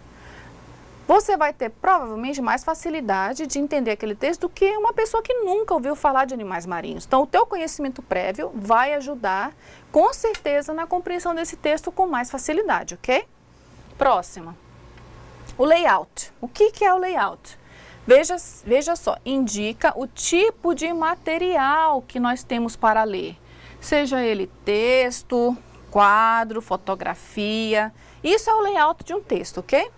Você vai ter provavelmente mais facilidade de entender aquele texto do que uma pessoa que nunca ouviu falar de animais marinhos. Então, o teu conhecimento prévio vai ajudar, com certeza, na compreensão desse texto com mais facilidade, ok? Próxima. O layout. O que é o layout? Veja só, indica o tipo de material que nós temos para ler. Seja ele texto, quadro, fotografia, isso é o layout de um texto, ok?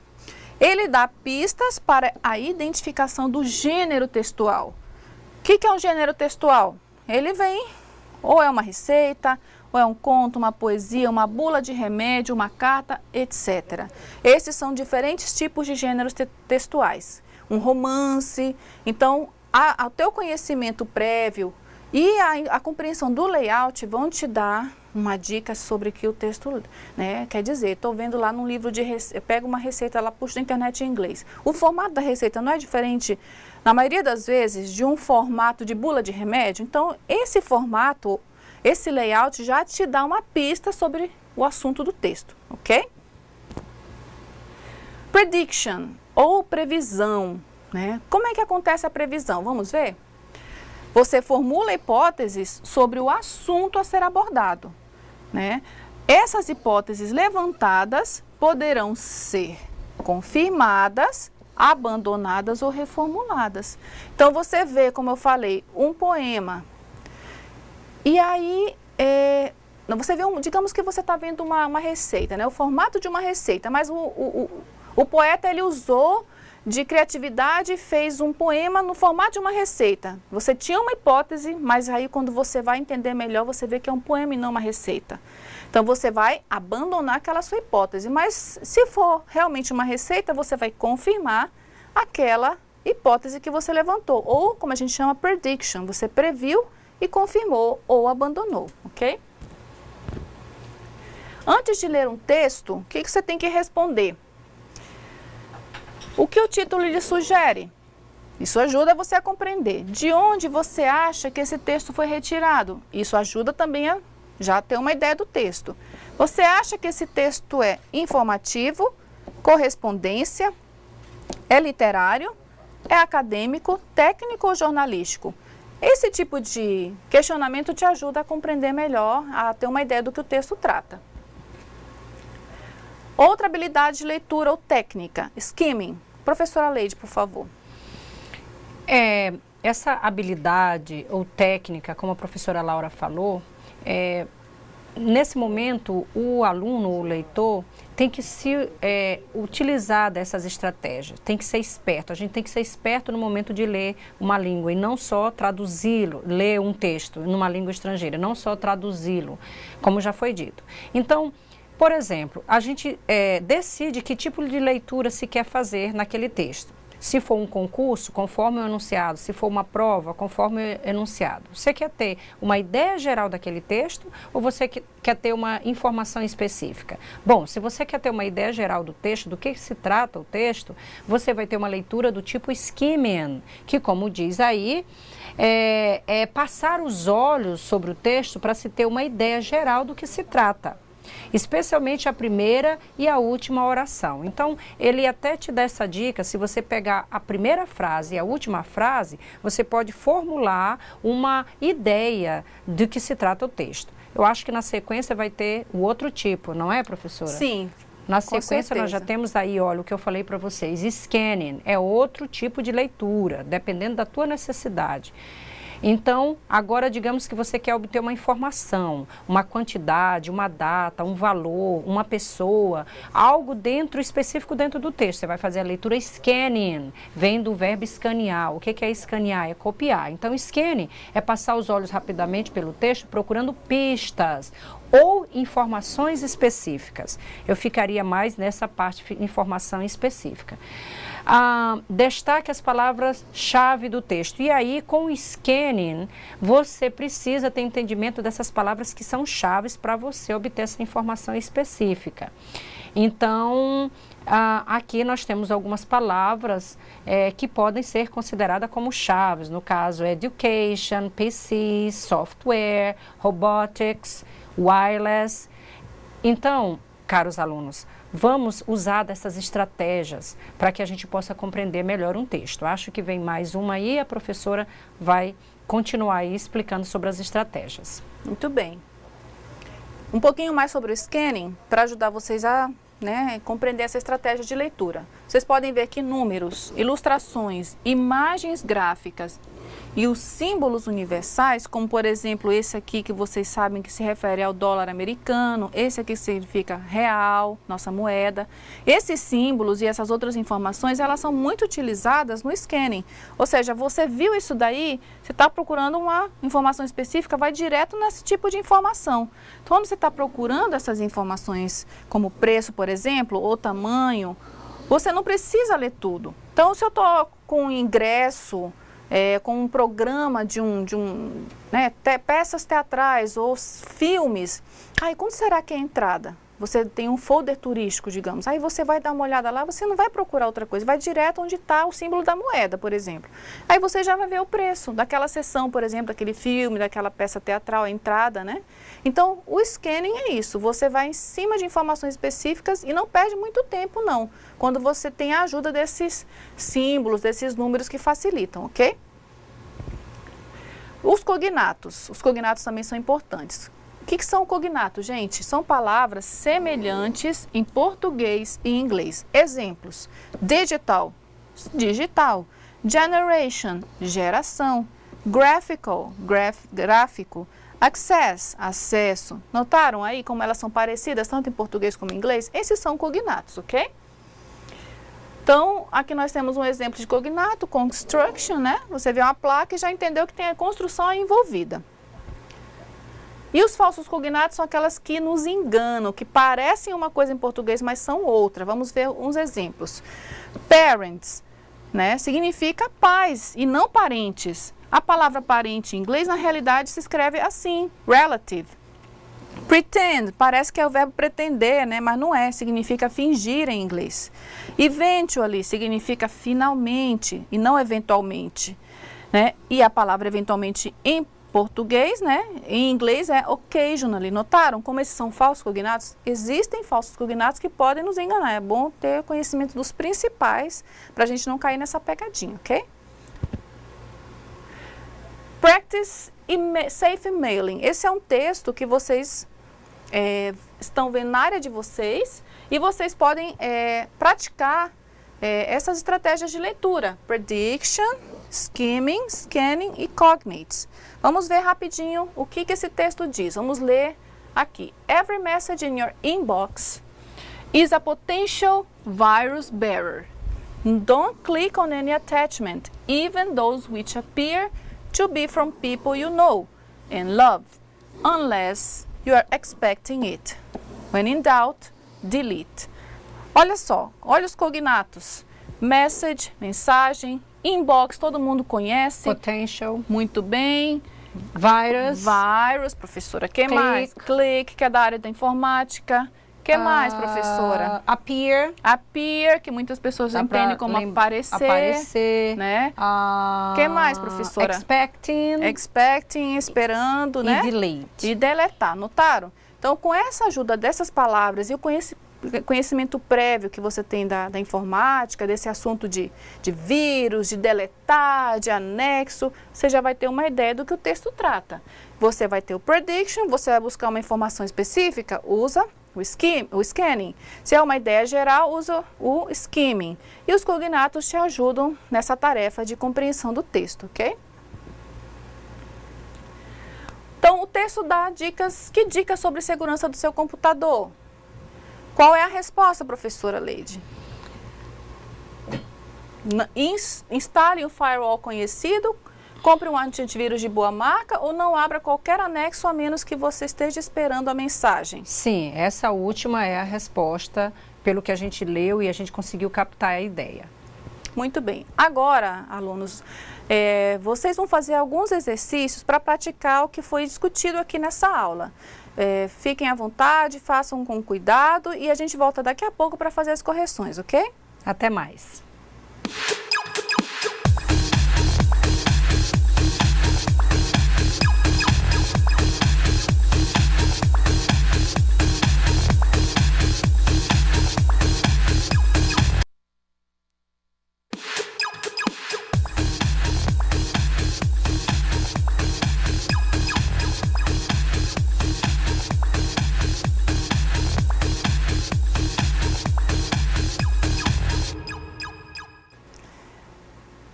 Ele dá pistas para a identificação do gênero textual. O que é um gênero textual? Ele vem, ou é uma receita, ou é um conto, uma poesia, uma bula de remédio, uma carta, etc. Esses são diferentes tipos de gêneros textuais. Um romance. Então, o teu conhecimento prévio e a compreensão do layout vão te dar uma dica sobre o que o texto, né, quer dizer. Estou vendo lá num livro de receita, eu pego uma receita, ela puxa na internet em inglês. O formato da receita não é diferente, na maioria das vezes, de um formato de bula de remédio. Então, esse formato, esse layout já te dá uma pista sobre o assunto do texto, ok? Prediction, ou previsão, né? Como é que acontece a previsão? Vamos ver? Você formula hipóteses sobre o assunto a ser abordado, né? Essas hipóteses levantadas poderão ser confirmadas, abandonadas ou reformuladas. Então, você vê, como eu falei, um poema. E aí, você vê, digamos que você está vendo uma receita, né? O formato de uma receita, mas o poeta, ele usou de criatividade e fez um poema no formato de uma receita. Você tinha uma hipótese, mas aí quando você vai entender melhor, você vê que é um poema e não uma receita. Então, você vai abandonar aquela sua hipótese, mas se for realmente uma receita, você vai confirmar aquela hipótese que você levantou, ou como a gente chama, prediction, você previu e confirmou ou abandonou, ok? Antes de ler um texto, o que você tem que responder? O que o título lhe sugere? Isso ajuda você a compreender. De onde você acha que esse texto foi retirado? Isso ajuda também a já ter uma ideia do texto. Você acha que esse texto é informativo, correspondência, é literário, é acadêmico, técnico ou jornalístico? Esse tipo de questionamento te ajuda a compreender melhor, a ter uma ideia do que o texto trata. Outra habilidade de leitura ou técnica, skimming. Professora Leide, por favor. Essa habilidade ou técnica, como a professora Laura falou, nesse momento o aluno, o leitor, tem que se utilizar dessas estratégias, tem que ser esperto. A gente tem que ser esperto no momento de ler uma língua e não só traduzi-lo, ler um texto numa língua estrangeira, não só traduzi-lo, como já foi dito. Então, por exemplo, a gente decide que tipo de leitura se quer fazer naquele texto. Se for um concurso, conforme o enunciado, se for uma prova, conforme o enunciado. Você quer ter uma ideia geral daquele texto ou você quer ter uma informação específica? Bom, se você quer ter uma ideia geral do texto, do que se trata o texto, você vai ter uma leitura do tipo skimming, que, como diz aí, é passar os olhos sobre o texto para se ter uma ideia geral do que se trata. Especialmente a primeira e a última oração. Então, ele até te dá essa dica, se você pegar a primeira frase e a última frase, você pode formular uma ideia do que se trata o texto. Eu acho que na sequência vai ter o outro tipo, não é, professora? Sim. Na sequência, nós já temos aí, olha, o que eu falei para vocês, scanning é outro tipo de leitura, dependendo da tua necessidade. Então, agora digamos que você quer obter uma informação, uma quantidade, uma data, um valor, uma pessoa, algo específico dentro do texto. Você vai fazer a leitura scanning, vem do verbo escanear. O que é escanear? É copiar. Então, scanning é passar os olhos rapidamente pelo texto procurando pistas ou informações específicas. Eu ficaria mais nessa parte de informação específica. Destaque as palavras-chave do texto. E aí, com o scanning, você precisa ter entendimento dessas palavras que são chaves para você obter essa informação específica. Então, aqui nós temos algumas palavras que podem ser consideradas como chaves. No caso, education, PC, software, robotics, wireless. Então, caros alunos, vamos usar dessas estratégias para que a gente possa compreender melhor um texto. Acho que vem mais uma aí e a professora vai continuar aí explicando sobre as estratégias. Muito bem. Um pouquinho mais sobre o scanning para ajudar vocês a compreender essa estratégia de leitura. vocês podem ver que números, ilustrações, imagens gráficas e os símbolos universais, como por exemplo esse aqui que vocês sabem que se refere ao dólar americano, esse aqui significa real, nossa moeda. Esses símbolos e essas outras informações, elas são muito utilizadas no scanning. Ou seja, você viu isso daí, você está procurando uma informação específica, vai direto nesse tipo de informação. Então, quando você está procurando essas informações, como preço, por exemplo, ou tamanho, você não precisa ler tudo. Então, se eu estou com um ingresso, com um programa né, peças teatrais ou filmes, aí quando será que é a entrada? Você tem um folder turístico, digamos, aí você vai dar uma olhada lá, você não vai procurar outra coisa, vai direto onde está o símbolo da moeda, por exemplo. Aí você já vai ver o preço daquela sessão, por exemplo, daquele filme, daquela peça teatral, a entrada, né? Então, o scanning é isso, você vai em cima de informações específicas e não perde muito tempo, não, quando você tem a ajuda desses símbolos, desses números que facilitam, ok? Os cognatos também são importantes. O que são cognatos, gente? São palavras semelhantes em português e inglês. Exemplos: digital, digital, generation, geração, graphical, gráfico, access, acesso. Notaram aí como elas são parecidas tanto em português como em inglês? Esses são cognatos, ok? Então, aqui nós temos um exemplo de cognato, construction, né? Você vê uma placa e já entendeu que tem a construção envolvida. E os falsos cognatos são aquelas que nos enganam, que parecem uma coisa em português, mas são outra. Vamos ver uns exemplos. Parents, né, significa pais e não parentes. A palavra parente em inglês, na realidade, se escreve assim, relative. Pretend, parece que é o verbo pretender, né, mas não é, significa fingir em inglês. Eventually, significa finalmente e não eventualmente, né? E a palavra eventualmente em português, né? Em inglês é occasionally. Notaram como esses são falsos cognatos? Existem falsos cognatos que podem nos enganar. É bom ter conhecimento dos principais para a gente não cair nessa pegadinha, ok? Practice safe mailing. Esse é um texto que vocês estão vendo na área de vocês e vocês podem praticar essas estratégias de leitura. Prediction, skimming, scanning e cognates. Vamos ver rapidinho o que esse texto diz. Vamos ler aqui. Every message in your inbox is a potential virus bearer. Don't click on any attachment, even those which appear to be from people you know and love, unless you are expecting it. When in doubt, delete. Olha só, olha os cognatos. Message, mensagem. Inbox, todo mundo conhece. Potential. Muito bem. Virus, professora. Que mais? Click, que é da área da informática. Que mais, professora? Appear, que muitas pessoas entendem como aparecer. Né? Que mais, professora? Expecting, esperando, né? Delete. E deletar, notaram? Então, com essa ajuda dessas palavras e o conhecimento prévio que você tem da informática, desse assunto de vírus, de deletar, de anexo, você já vai ter uma ideia do que o texto trata. Você vai ter o prediction, você vai buscar uma informação específica, usa o scanning. Se é uma ideia geral, usa o skimming. E os cognatos te ajudam nessa tarefa de compreensão do texto, ok? Então, o texto dá dicas. Que dicas sobre segurança do seu computador? Qual é a resposta, professora Leide? Instale um firewall conhecido, compre um antivírus de boa marca ou não abra qualquer anexo a menos que você esteja esperando a mensagem. Sim, essa última é a resposta pelo que a gente leu e a gente conseguiu captar a ideia. Muito bem. Agora, alunos, vocês vão fazer alguns exercícios para praticar o que foi discutido aqui nessa aula. Fiquem à vontade, façam com cuidado e a gente volta daqui a pouco para fazer as correções, ok? Até mais.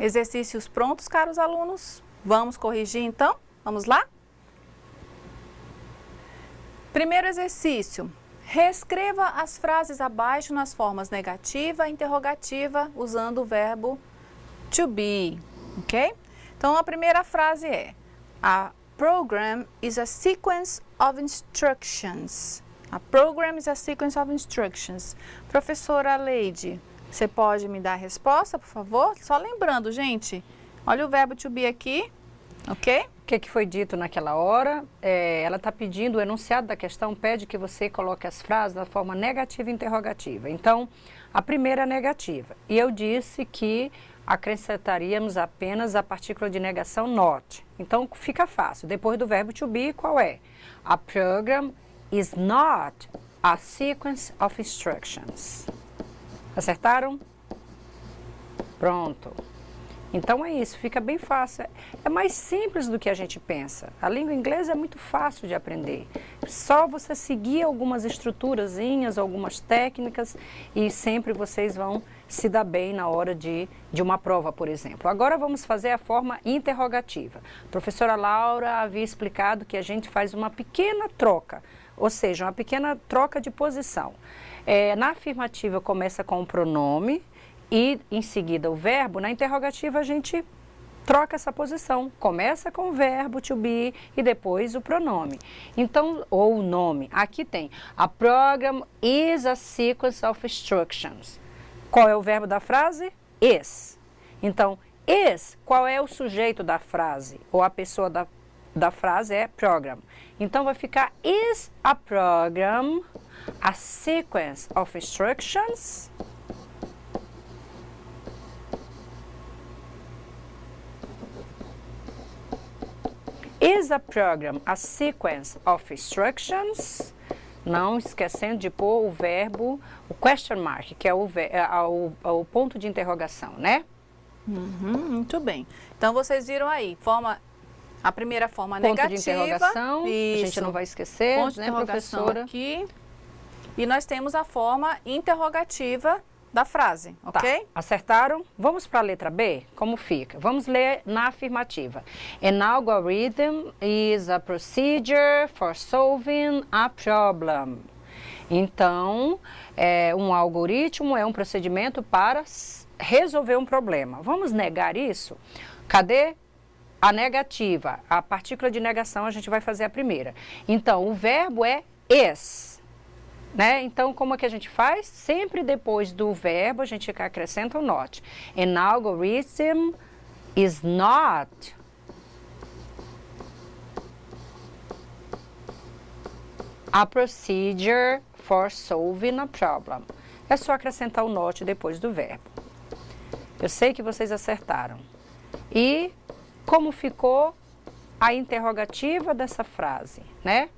Exercícios prontos, caros alunos? Vamos corrigir então? Vamos lá? Primeiro exercício. Reescreva as frases abaixo nas formas negativa e interrogativa usando o verbo to be, ok? Então, a primeira frase é: a program is a sequence of instructions. A program is a sequence of instructions. Professora Leide, você pode me dar a resposta, por favor? Só lembrando, gente, olha o verbo to be aqui, ok? O que foi dito naquela hora? Ela está pedindo, o enunciado da questão pede que você coloque as frases na forma negativa e interrogativa. Então, a primeira é negativa. E eu disse que acrescentaríamos apenas a partícula de negação not. Então, fica fácil. Depois do verbo to be, qual é? A program is not a sequence of instructions. Acertaram? Pronto. Então é isso, fica bem fácil. É mais simples do que a gente pensa. A língua inglesa é muito fácil de aprender. Só você seguir algumas estruturazinhas, algumas técnicas e sempre vocês vão se dar bem na hora de uma prova, por exemplo. Agora vamos fazer a forma interrogativa. A professora Laura havia explicado que a gente faz uma pequena troca, ou seja, uma pequena troca de posição. Na afirmativa começa com o pronome, e em seguida o verbo. Na interrogativa a gente troca essa posição. Começa com o verbo to be e depois o pronome. Então, ou o nome. Aqui tem: a program is a sequence of instructions. Qual é o verbo da frase? Is. Então, is, qual é o sujeito da frase? Ou a pessoa da frase é program. Então vai ficar: is a program a sequence of instructions? Is a program a sequence of instructions? Não esquecendo de pôr o verbo, o question mark, que é o ponto de interrogação, né? Muito bem. Então, vocês viram aí, a primeira forma ponto negativa. Ponto de interrogação, isso. A gente não vai esquecer, ponto de né, interrogação professora? Aqui. E nós temos a forma interrogativa da frase, ok? Tá. Acertaram? Vamos para a letra B? Como fica? Vamos ler na afirmativa. An algorithm is a procedure for solving a problem. Então, um algoritmo é um procedimento para resolver um problema. Vamos negar isso? Cadê a negativa? A partícula de negação a gente vai fazer a primeira. Então, o verbo é is. Né? Então, como é que a gente faz? Sempre depois do verbo, a gente acrescenta o not. An algorithm is not a procedure for solving a problem. É só acrescentar o not depois do verbo. Eu sei que vocês acertaram. E como ficou a interrogativa dessa frase, né?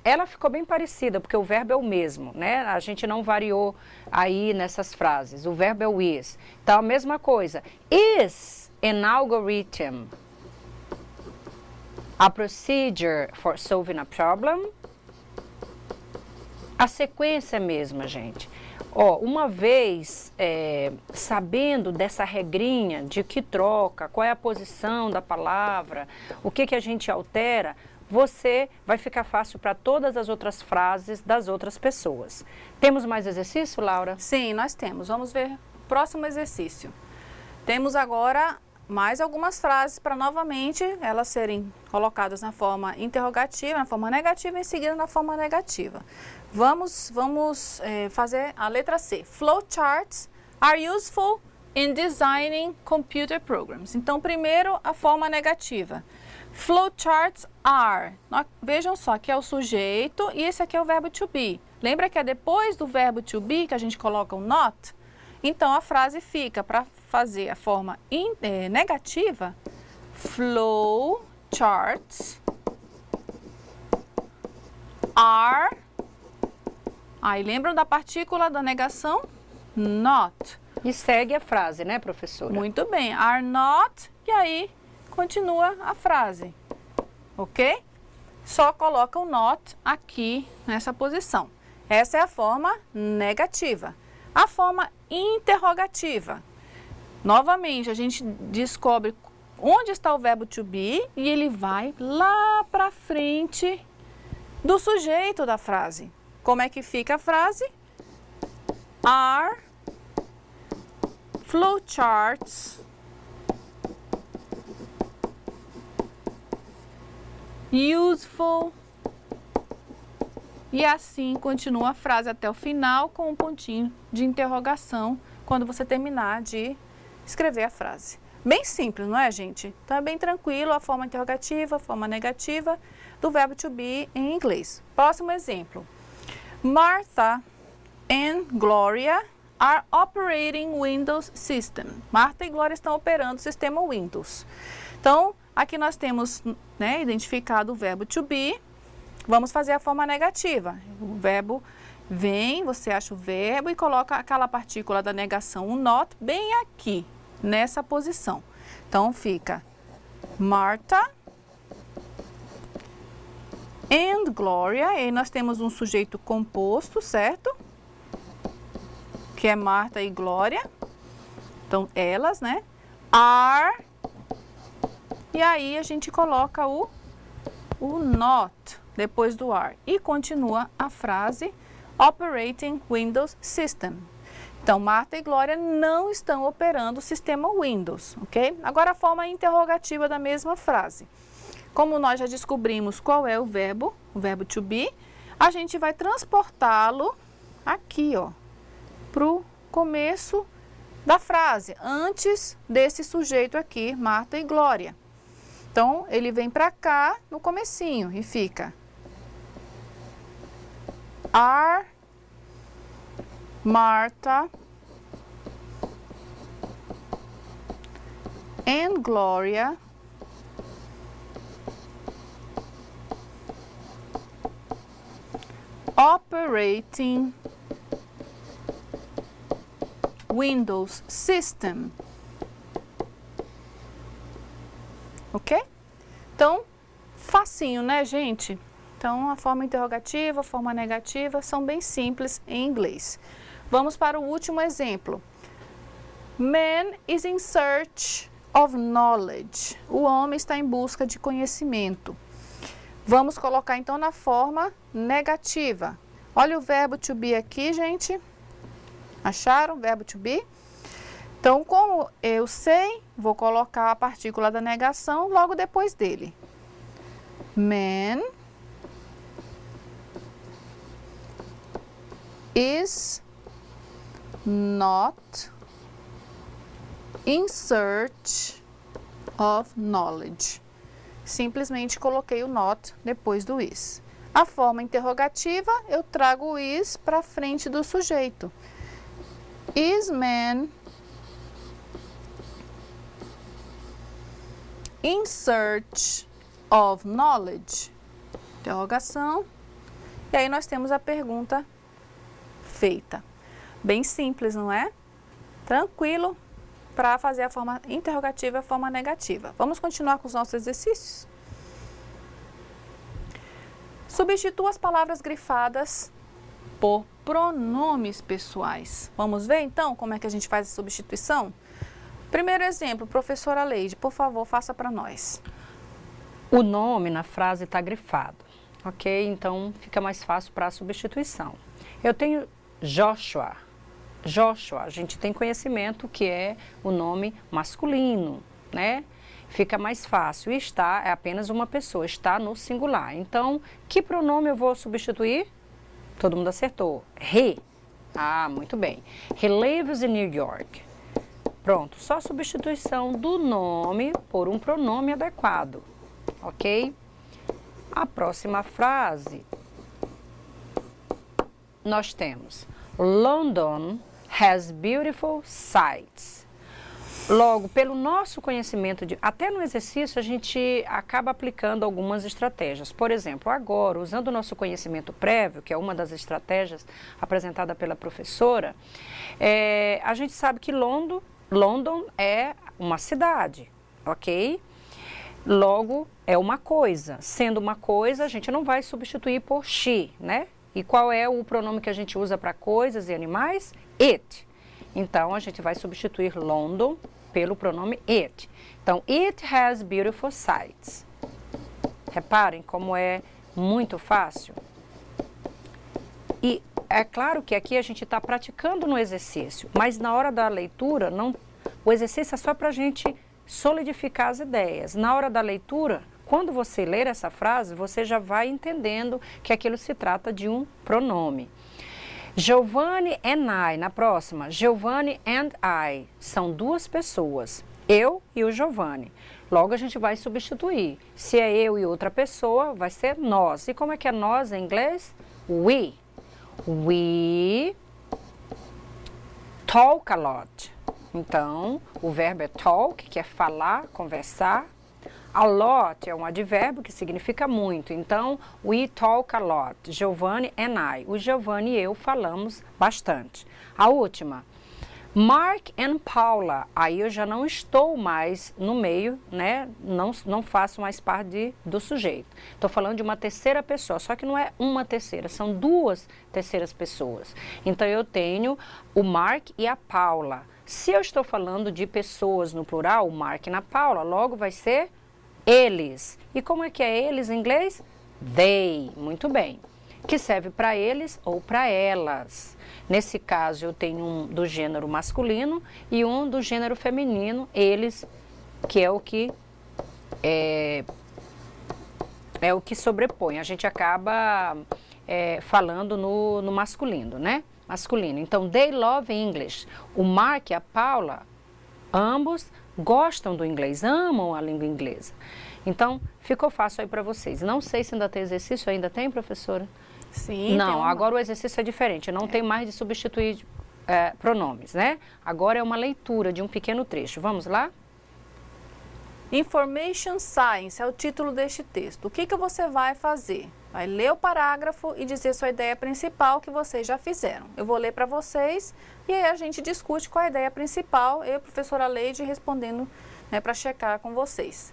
Ela ficou bem parecida, porque o verbo é o mesmo, né? A gente não variou aí nessas frases. O verbo é o is. Então, a mesma coisa. Is an algorithm a procedure for solving a problem? A sequência é a mesma, gente. Uma vez sabendo dessa regrinha de que troca, qual é a posição da palavra, o que a gente altera, você vai ficar fácil para todas as outras frases das outras pessoas. Temos mais exercício, Laura? Sim, nós temos. Vamos ver o próximo exercício. Temos agora mais algumas frases para novamente elas serem colocadas na forma interrogativa, na forma negativa e em seguida na forma negativa. Vamos fazer a letra C. Flowcharts are useful in designing computer programs. Então, primeiro a forma negativa. Flowcharts are. Vejam só, aqui é o sujeito e esse aqui é o verbo to be. Lembra que é depois do verbo to be que a gente coloca o not? Então, a frase fica, para fazer a forma negativa, flowcharts are. Aí, lembram da partícula da negação? Not. E segue a frase, né, professora? Muito bem. Are not, e aí continua a frase, ok? Só coloca o not aqui nessa posição. Essa é a forma negativa. A forma interrogativa. Novamente, a gente descobre onde está o verbo to be e ele vai lá para frente do sujeito da frase. Como é que fica a frase? Are flowcharts useful? E assim continua a frase até o final com um pontinho de interrogação quando você terminar de escrever a frase. Bem simples, não é, gente? Então é bem tranquilo a forma interrogativa, a forma negativa do verbo to be em inglês. Próximo exemplo. Martha and Gloria are operating Windows System. Martha e Glória estão operando o sistema Windows. Então, aqui nós temos, né, identificado o verbo to be. Vamos fazer a forma negativa. O verbo vem, você acha o verbo e coloca aquela partícula da negação, o not, bem aqui, nessa posição. Então, fica Martha and Gloria. E aí nós temos um sujeito composto, certo? Que é Marta e Glória. Então, elas, né? Are. E aí a gente coloca o not depois do are. E continua a frase Operating Windows System. Então, Marta e Glória não estão operando o sistema Windows, ok? Agora a forma interrogativa da mesma frase. Como nós já descobrimos qual é o verbo to be, a gente vai transportá-lo aqui, ó, para o começo da frase, antes desse sujeito aqui, Marta e Glória. Então, ele vem para cá no comecinho e fica Are Martha and Gloria operating Windows System. Ok? Então, facinho, né, gente? Então, a forma interrogativa, a forma negativa são bem simples em inglês. Vamos para o último exemplo. Man is in search of knowledge. O homem está em busca de conhecimento. Vamos colocar então na forma negativa. Olha o verbo to be aqui, gente. Acharam o verbo to be? Então, como eu sei, vou colocar a partícula da negação logo depois dele. Man is not in search of knowledge. Simplesmente coloquei o not depois do is. A forma interrogativa, eu trago o is para frente do sujeito. Is man in search of knowledge? Interrogação. E aí nós temos a pergunta feita. Bem simples, não é? Tranquilo para fazer a forma interrogativa e a forma negativa. Vamos continuar com os nossos exercícios? Substitua as palavras grifadas por pronomes pessoais. Vamos ver então como é que a gente faz a substituição? Primeiro exemplo, professora Leide, por favor, faça para nós. O nome na frase está grifado, ok? Então fica mais fácil para a substituição. Eu tenho Joshua. Joshua, a gente tem conhecimento que é o nome masculino, né? Fica mais fácil. E está é apenas uma pessoa, está no singular. Então, que pronome eu vou substituir? Todo mundo acertou. He. Ah, muito bem. He lives in New York. Pronto, só substituição do nome por um pronome adequado, ok? A próxima frase, nós temos London has beautiful sights. Logo, pelo nosso conhecimento, até no exercício, a gente acaba aplicando algumas estratégias. Por exemplo, agora, usando o nosso conhecimento prévio, que é uma das estratégias apresentada pela professora, a gente sabe que London é uma cidade, ok? Logo, é uma coisa. Sendo uma coisa, a gente não vai substituir por she, né? E qual é o pronome que a gente usa para coisas e animais? It. Então, a gente vai substituir London pelo pronome it. Então, it has beautiful sights. Reparem como é muito fácil. E é claro que aqui a gente está praticando no exercício, mas na hora da leitura, o exercício é só para a gente solidificar as ideias. Na hora da leitura, quando você ler essa frase, você já vai entendendo que aquilo se trata de um pronome. Giovanni and I, na próxima, Giovanni and I, são duas pessoas, eu e o Giovanni. Logo a gente vai substituir. Se é eu e outra pessoa, vai ser nós. E como é que é nós em inglês? We. We talk a lot. Então, o verbo é talk, que é falar, conversar. A lot é um advérbio que significa muito. Então, we talk a lot. Giovanni and I. O Giovanni e eu falamos bastante. A última, Mark and Paula. Aí eu já não estou mais no meio, né? Não faço mais parte do sujeito. Estou falando de uma terceira pessoa, só que não é uma terceira, são duas terceiras pessoas. Então eu tenho o Mark e a Paula. Se eu estou falando de pessoas no plural, o Mark e a Paula, logo vai ser eles. E como é que é eles em inglês? They. Muito bem. Que serve para eles ou para elas. Nesse caso, eu tenho um do gênero masculino e um do gênero feminino, eles, que é o que sobrepõe. A gente acaba falando no masculino, né? Masculino. Então, they love English. O Mark e a Paula, ambos gostam do inglês, amam a língua inglesa. Então, ficou fácil aí para vocês. Não sei se ainda tem exercício, ainda tem, professora? Sim. Não, agora o exercício é diferente, não tem mais de substituir pronomes, né? Agora é uma leitura de um pequeno trecho. Vamos lá? Information Science é o título deste texto. O que você vai fazer? Vai ler o parágrafo e dizer sua ideia principal que vocês já fizeram. Eu vou ler para vocês e aí a gente discute qual é a ideia principal, eu e a professora Leide respondendo, né, para checar com vocês.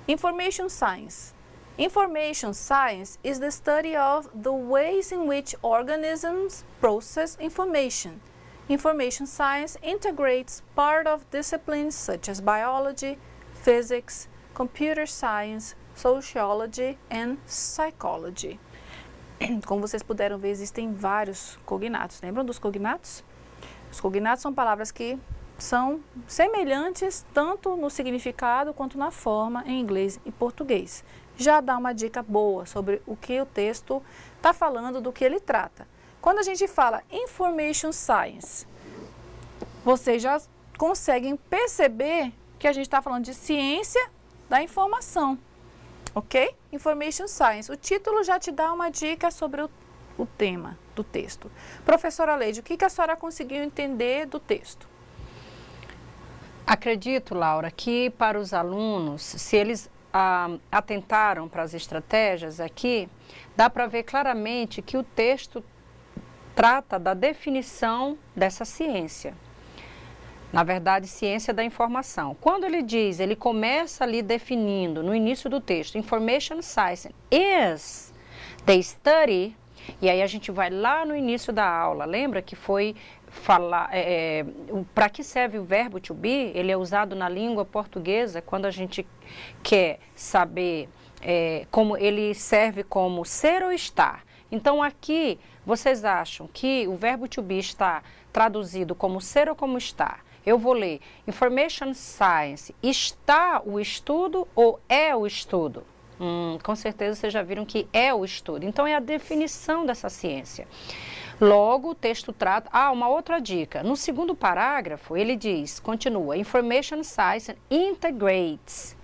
Information Science. Information science is the study of the ways in which organisms process information. Information science integrates part of disciplines such as biology, physics, computer science, sociology and psychology. Como vocês puderam ver, existem vários cognatos. Lembram dos cognatos? Os cognatos são palavras que são semelhantes tanto no significado quanto na forma em inglês e português. Já dá uma dica boa sobre o que o texto está falando, do que ele trata. Quando a gente fala Information Science, vocês já conseguem perceber que a gente está falando de ciência da informação, ok? Information Science. O título já te dá uma dica sobre o tema do texto. Professora Leide, o que a senhora conseguiu entender do texto? Acredito, Laura, que para os alunos, se eles atentaram para as estratégias aqui, dá para ver claramente que o texto trata da definição dessa ciência. Na verdade, ciência da informação. Quando ele diz, ele começa ali definindo no início do texto, Information Science is the study, e aí a gente vai lá no início da aula, lembra que foi falar, para que serve o verbo to be? Ele é usado na língua portuguesa quando a gente quer saber como ele serve como ser ou estar. Então aqui, vocês acham que o verbo to be está traduzido como ser ou como estar? Eu vou ler, Information Science, está o estudo ou é o estudo? Com certeza vocês já viram que é o estudo. Então é a definição dessa ciência. Logo, o texto trata... uma outra dica. No segundo parágrafo, ele diz, continua, Information Science integrates.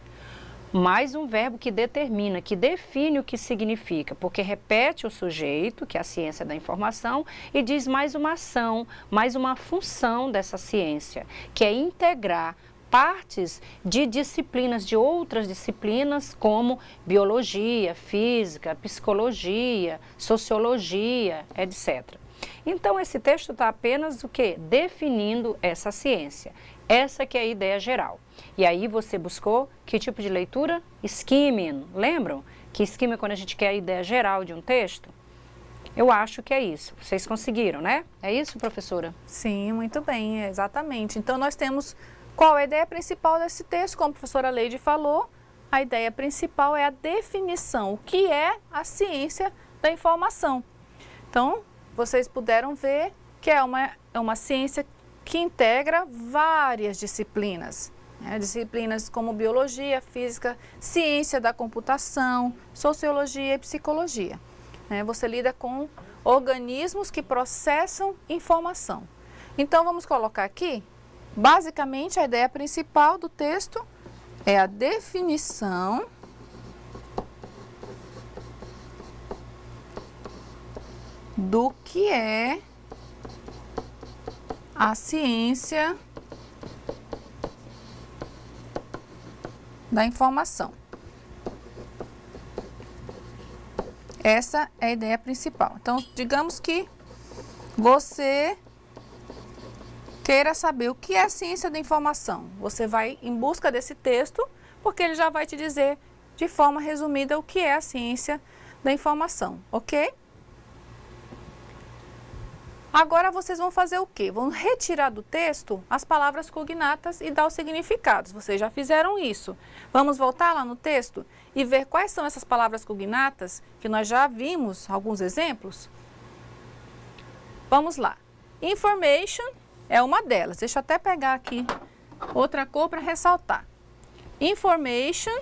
Mais um verbo que determina, que define o que significa, porque repete o sujeito, que é a ciência da informação, e diz mais uma ação, mais uma função dessa ciência, que é integrar partes de disciplinas, de outras disciplinas, como biologia, física, psicologia, sociologia, etc. Então, esse texto está apenas o quê? Definindo essa ciência. Essa que é a ideia geral. E aí você buscou que tipo de leitura? Skimming. Lembram que skimming é quando a gente quer a ideia geral de um texto? Eu acho que é isso. Vocês conseguiram, né? É isso, professora? Sim, muito bem, exatamente. Então, nós temos Qual é a ideia principal desse texto? Como a professora Leide falou, a ideia principal é a definição, o que é a ciência da informação. Então, vocês puderam ver que é uma ciência que integra várias disciplinas. Disciplinas como biologia, física, ciência da computação, sociologia e psicologia. Você lida com organismos que processam informação. Então, vamos colocar aqui, basicamente, a ideia principal do texto é a definição do que é a ciência da informação. Essa é a ideia principal. Então, digamos que você queira saber o que é a ciência da informação. Você vai em busca desse texto, porque ele já vai te dizer de forma resumida o que é a ciência da informação, ok? Agora vocês vão fazer o quê? Vão retirar do texto as palavras cognatas e dar os significados. Vocês já fizeram isso. Vamos voltar lá no texto e ver quais são essas palavras cognatas, que nós já vimos alguns exemplos? Vamos lá. Information é uma delas. Deixa eu até pegar aqui outra cor para ressaltar. Information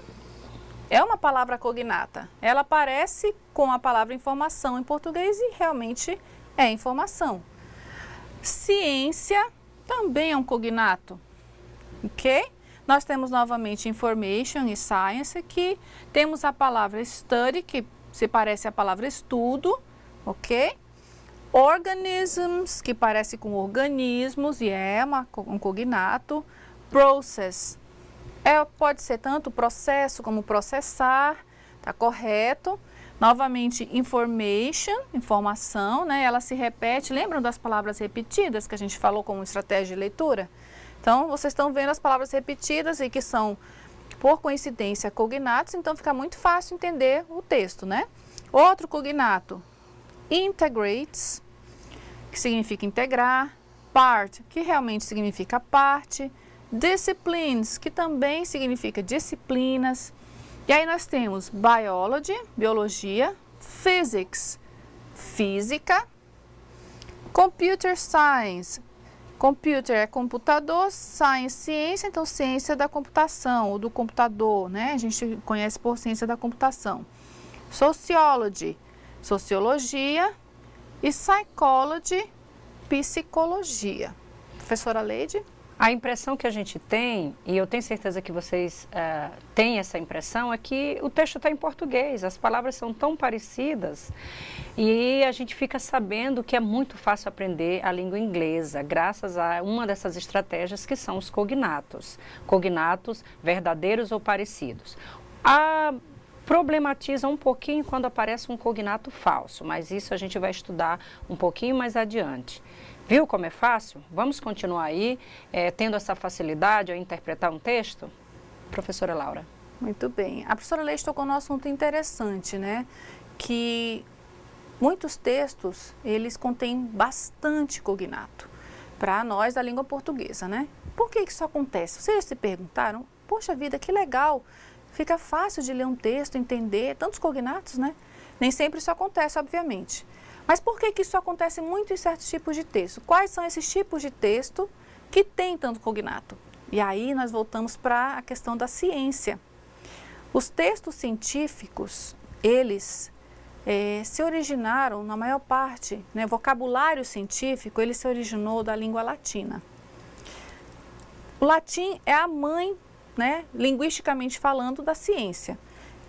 é uma palavra cognata. Ela aparece com a palavra informação em português e realmente é informação. Ciência também é um cognato, ok? Nós temos novamente information e science, que temos a palavra study, que se parece a palavra estudo, ok? Organisms, que parece com organismos e é um cognato. Process, pode ser tanto processo como processar, tá correto? Novamente, information, informação, né? Ela se repete. Lembram das palavras repetidas que a gente falou como estratégia de leitura? Então, vocês estão vendo as palavras repetidas e que são, por coincidência, cognatos, então fica muito fácil entender o texto, né? Outro cognato, integrates, que significa integrar, part, que realmente significa parte, disciplines, que também significa disciplinas. E aí nós temos biology, biologia, physics, física, computer science, computer é computador, science, ciência, então ciência da computação, ou do computador, né? A gente conhece por ciência da computação. Sociology, sociologia e psychology, psicologia. Professora Leide? A impressão que a gente tem, e eu tenho certeza que vocês têm essa impressão, é que o texto está em português, as palavras são tão parecidas e a gente fica sabendo que é muito fácil aprender a língua inglesa, graças a uma dessas estratégias que são os cognatos. Cognatos verdadeiros ou parecidos. Problematiza um pouquinho quando aparece um cognato falso, mas isso a gente vai estudar um pouquinho mais adiante. Viu como é fácil? Vamos continuar aí, tendo essa facilidade ao interpretar um texto? Professora Laura. Muito bem. A professora Leite tocou num assunto interessante, né? Que muitos textos, eles contêm bastante cognato para nós da língua portuguesa, né? Por que isso acontece? Vocês já se perguntaram? Poxa vida, que legal! Fica fácil de ler um texto, entender tantos cognatos, né? Nem sempre isso acontece, obviamente. Mas por que isso acontece muito em certos tipos de texto? Quais são esses tipos de texto que tem tanto cognato? E aí nós voltamos para a questão da ciência. Os textos científicos, eles se originaram, na maior parte, né, vocabulário científico, ele se originou da língua latina. O latim é a mãe, né, linguisticamente falando, da ciência.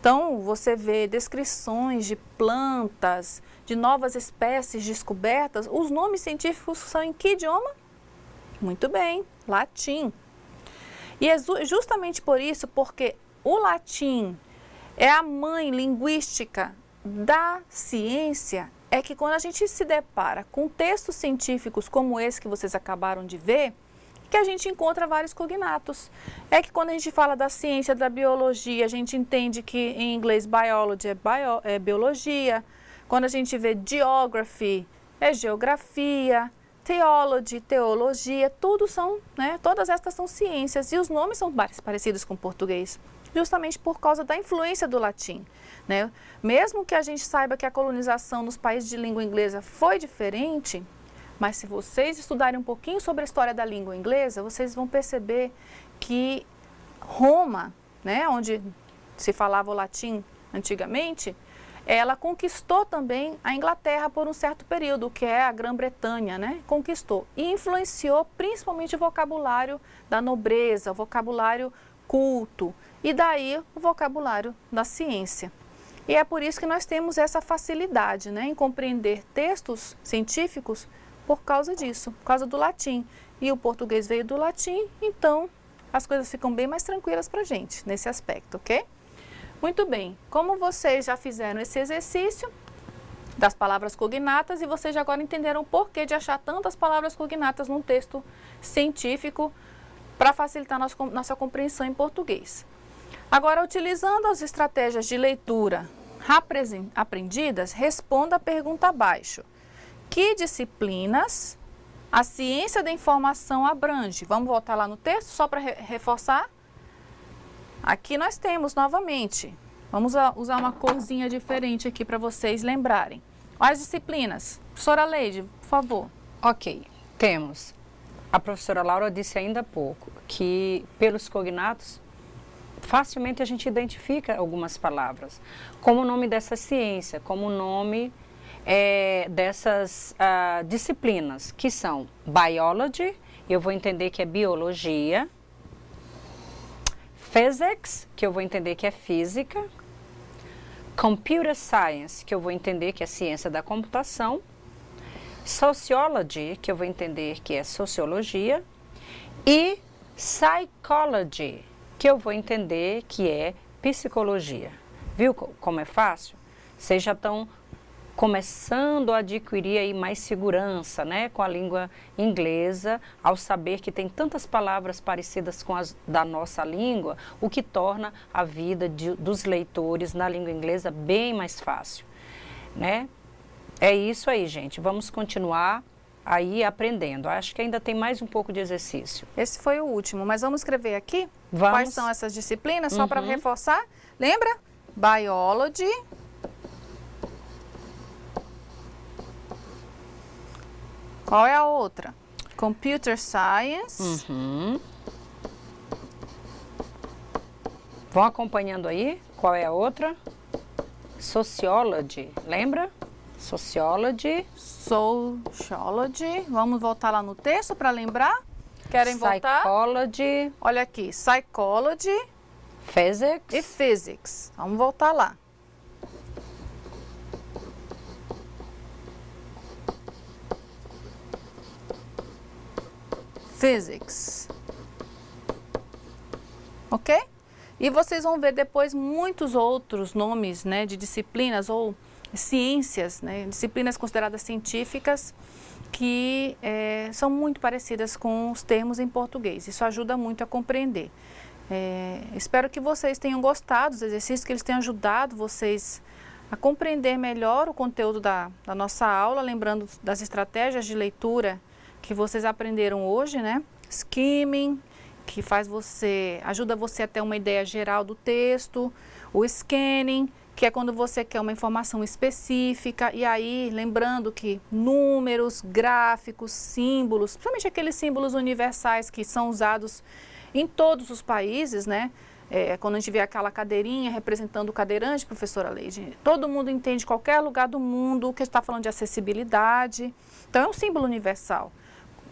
Então, você vê descrições de plantas, de novas espécies descobertas. Os nomes científicos são em que idioma? Muito bem, latim. E é justamente por isso, porque o latim é a mãe linguística da ciência, é que quando a gente se depara com textos científicos como esse que vocês acabaram de ver, que a gente encontra vários cognatos. É que quando a gente fala da ciência, da biologia, a gente entende que em inglês biology é biologia. Quando a gente vê geography, é geografia. theology, teologia, tudo são, né, todas estas são ciências e os nomes são parecidos com o português, justamente por causa da influência do latim, né? Mesmo que a gente saiba que a colonização nos países de língua inglesa foi diferente, mas se vocês estudarem um pouquinho sobre a história da língua inglesa, vocês vão perceber que Roma, né, onde se falava o latim antigamente, ela conquistou também a Inglaterra por um certo período, que é a Grã-Bretanha, né? Conquistou e influenciou principalmente o vocabulário da nobreza, o vocabulário culto e daí o vocabulário da ciência. E é por isso que nós temos essa facilidade, né, em compreender textos científicos por causa disso, por causa do latim. E o português veio do latim, então as coisas ficam bem mais tranquilas para a gente nesse aspecto, ok? Muito bem, como vocês já fizeram esse exercício das palavras cognatas e vocês já agora entenderam o porquê de achar tantas palavras cognatas num texto científico para facilitar nossa compreensão em português. Agora, utilizando as estratégias de leitura aprendidas, responda a pergunta abaixo. Que disciplinas a ciência da informação abrange? Vamos voltar lá no texto só para reforçar? Aqui nós temos novamente, vamos usar uma corzinha diferente aqui para vocês lembrarem. As disciplinas. Professora Leide, por favor. Ok, temos. A professora Laura disse ainda há pouco que pelos cognatos facilmente a gente identifica algumas palavras, como o nome dessa ciência, como o nome dessas disciplinas, que são biology, eu vou entender que é biologia, physics, que eu vou entender que é física, computer science, que eu vou entender que é ciência da computação, sociology, que eu vou entender que é sociologia, e psychology, que eu vou entender que é psicologia. Viu como é fácil? Vocês já estão começando a adquirir aí mais segurança, né, com a língua inglesa, ao saber que tem tantas palavras parecidas com as da nossa língua, o que torna a vida dos leitores na língua inglesa bem mais fácil, né? É isso aí, gente. Vamos continuar aí aprendendo. Acho que ainda tem mais um pouco de exercício. Esse foi o último, mas vamos escrever aqui Vamos. Quais são essas disciplinas, só para reforçar. Lembra? Biology, qual é a outra? Computer Science. Vão acompanhando aí. Qual é a outra? Sociology. Lembra? Sociology. Sociology. Vamos voltar lá no texto para lembrar? Querem voltar? Psychology. Olha aqui. Psychology Physics. e Physics. Vamos voltar lá. Physics. Ok? E vocês vão ver depois muitos outros nomes, né, de disciplinas ou ciências, né, disciplinas consideradas científicas que são muito parecidas com os termos em português. Isso ajuda muito a compreender. Espero que vocês tenham gostado dos exercícios, que eles tenham ajudado vocês a compreender melhor o conteúdo da nossa aula, lembrando das estratégias de leitura que vocês aprenderam hoje, né? Skimming, que ajuda você a ter uma ideia geral do texto, o scanning, que é quando você quer uma informação específica, e aí lembrando que números, gráficos, símbolos, principalmente aqueles símbolos universais que são usados em todos os países, né? Quando a gente vê aquela cadeirinha representando o cadeirante, professora Leide, todo mundo entende qualquer lugar do mundo, que está falando de acessibilidade, então é um símbolo universal.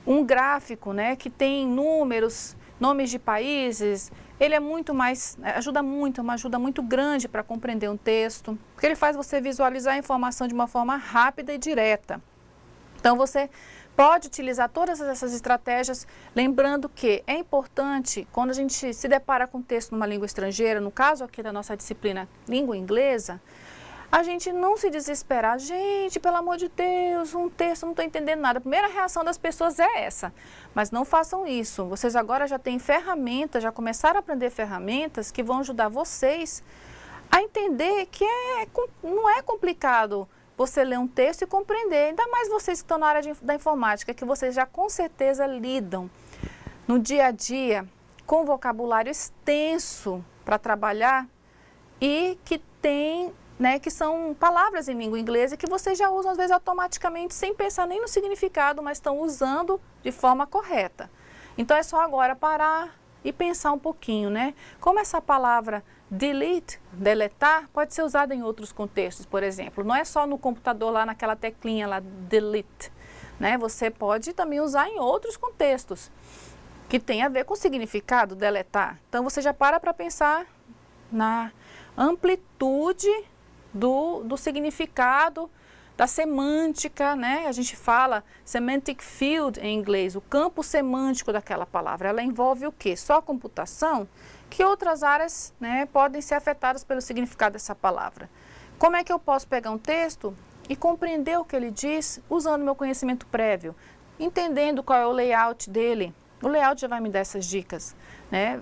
Um gráfico, né, que tem números, nomes de países, ele é muito mais, ajuda muito, é uma ajuda muito grande para compreender um texto, porque ele faz você visualizar a informação de uma forma rápida e direta. Então você pode utilizar todas essas estratégias, lembrando que é importante, quando a gente se depara com um texto numa língua estrangeira, no caso aqui da nossa disciplina língua inglesa, a gente não se desesperar. Gente, pelo amor de Deus, um texto, não estou entendendo nada. A primeira reação das pessoas é essa. Mas não façam isso. Vocês agora já têm ferramentas, já começaram a aprender ferramentas que vão ajudar vocês a entender que não é complicado. você ler um texto e compreender, ainda mais vocês que estão na área da informática, que vocês já com certeza lidam no dia a dia com vocabulário extenso para trabalhar e que tem, né, que são palavras em língua inglesa que vocês já usam às vezes automaticamente sem pensar nem no significado, mas estão usando de forma correta. Então é só agora parar e pensar um pouquinho, né? Como essa palavra delete, deletar, pode ser usada em outros contextos, por exemplo. Não é só no computador lá naquela teclinha lá, delete, né? Você pode também usar em outros contextos que tem a ver com o significado, deletar. Então você já para pensar na amplitude do significado, da semântica, né? A gente fala semantic field em inglês, o campo semântico daquela palavra. Ela envolve o quê? Só a computação? Que outras áreas, né, podem ser afetadas pelo significado dessa palavra. Como é que eu posso pegar um texto e compreender o que ele diz usando meu conhecimento prévio, entendendo qual é o layout dele? O layout já vai me dar essas dicas, né?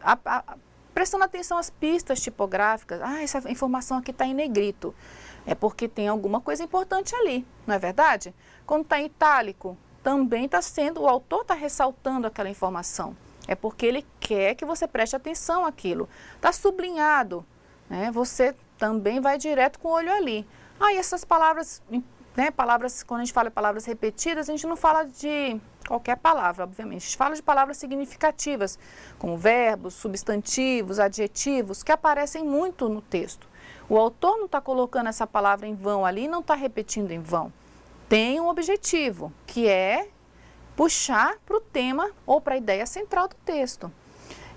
Prestando atenção às pistas tipográficas. Ah, essa informação aqui está em negrito. É porque tem alguma coisa importante ali, não é verdade? Quando está em itálico, também está sendo, o autor está ressaltando aquela informação. É porque ele quer que você preste atenção àquilo. Está sublinhado, né? Você também vai direto com o olho ali. Ah, e essas palavras, né? Palavras, quando a gente fala de palavras repetidas, a gente não fala de qualquer palavra, obviamente. A gente fala de palavras significativas, como verbos, substantivos, adjetivos, que aparecem muito no texto. O autor não está colocando essa palavra em vão ali, não está repetindo em vão. Tem um objetivo, que é puxar para o tema ou para a ideia central do texto.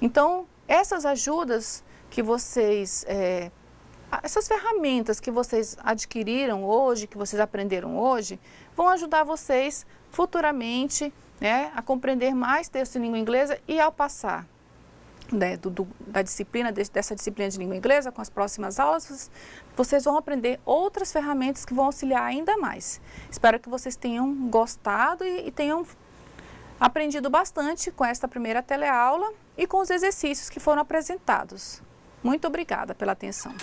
Então, essas ajudas que vocês, essas ferramentas que vocês adquiriram hoje, que vocês aprenderam hoje, vão ajudar vocês futuramente, né, a compreender mais texto em língua inglesa e ao passar, né, da disciplina, dessa disciplina de língua inglesa, com as próximas aulas, vocês vão aprender outras ferramentas que vão auxiliar ainda mais. Espero que vocês tenham gostado e tenham aprendido bastante com esta primeira teleaula e com os exercícios que foram apresentados. Muito obrigada pela atenção.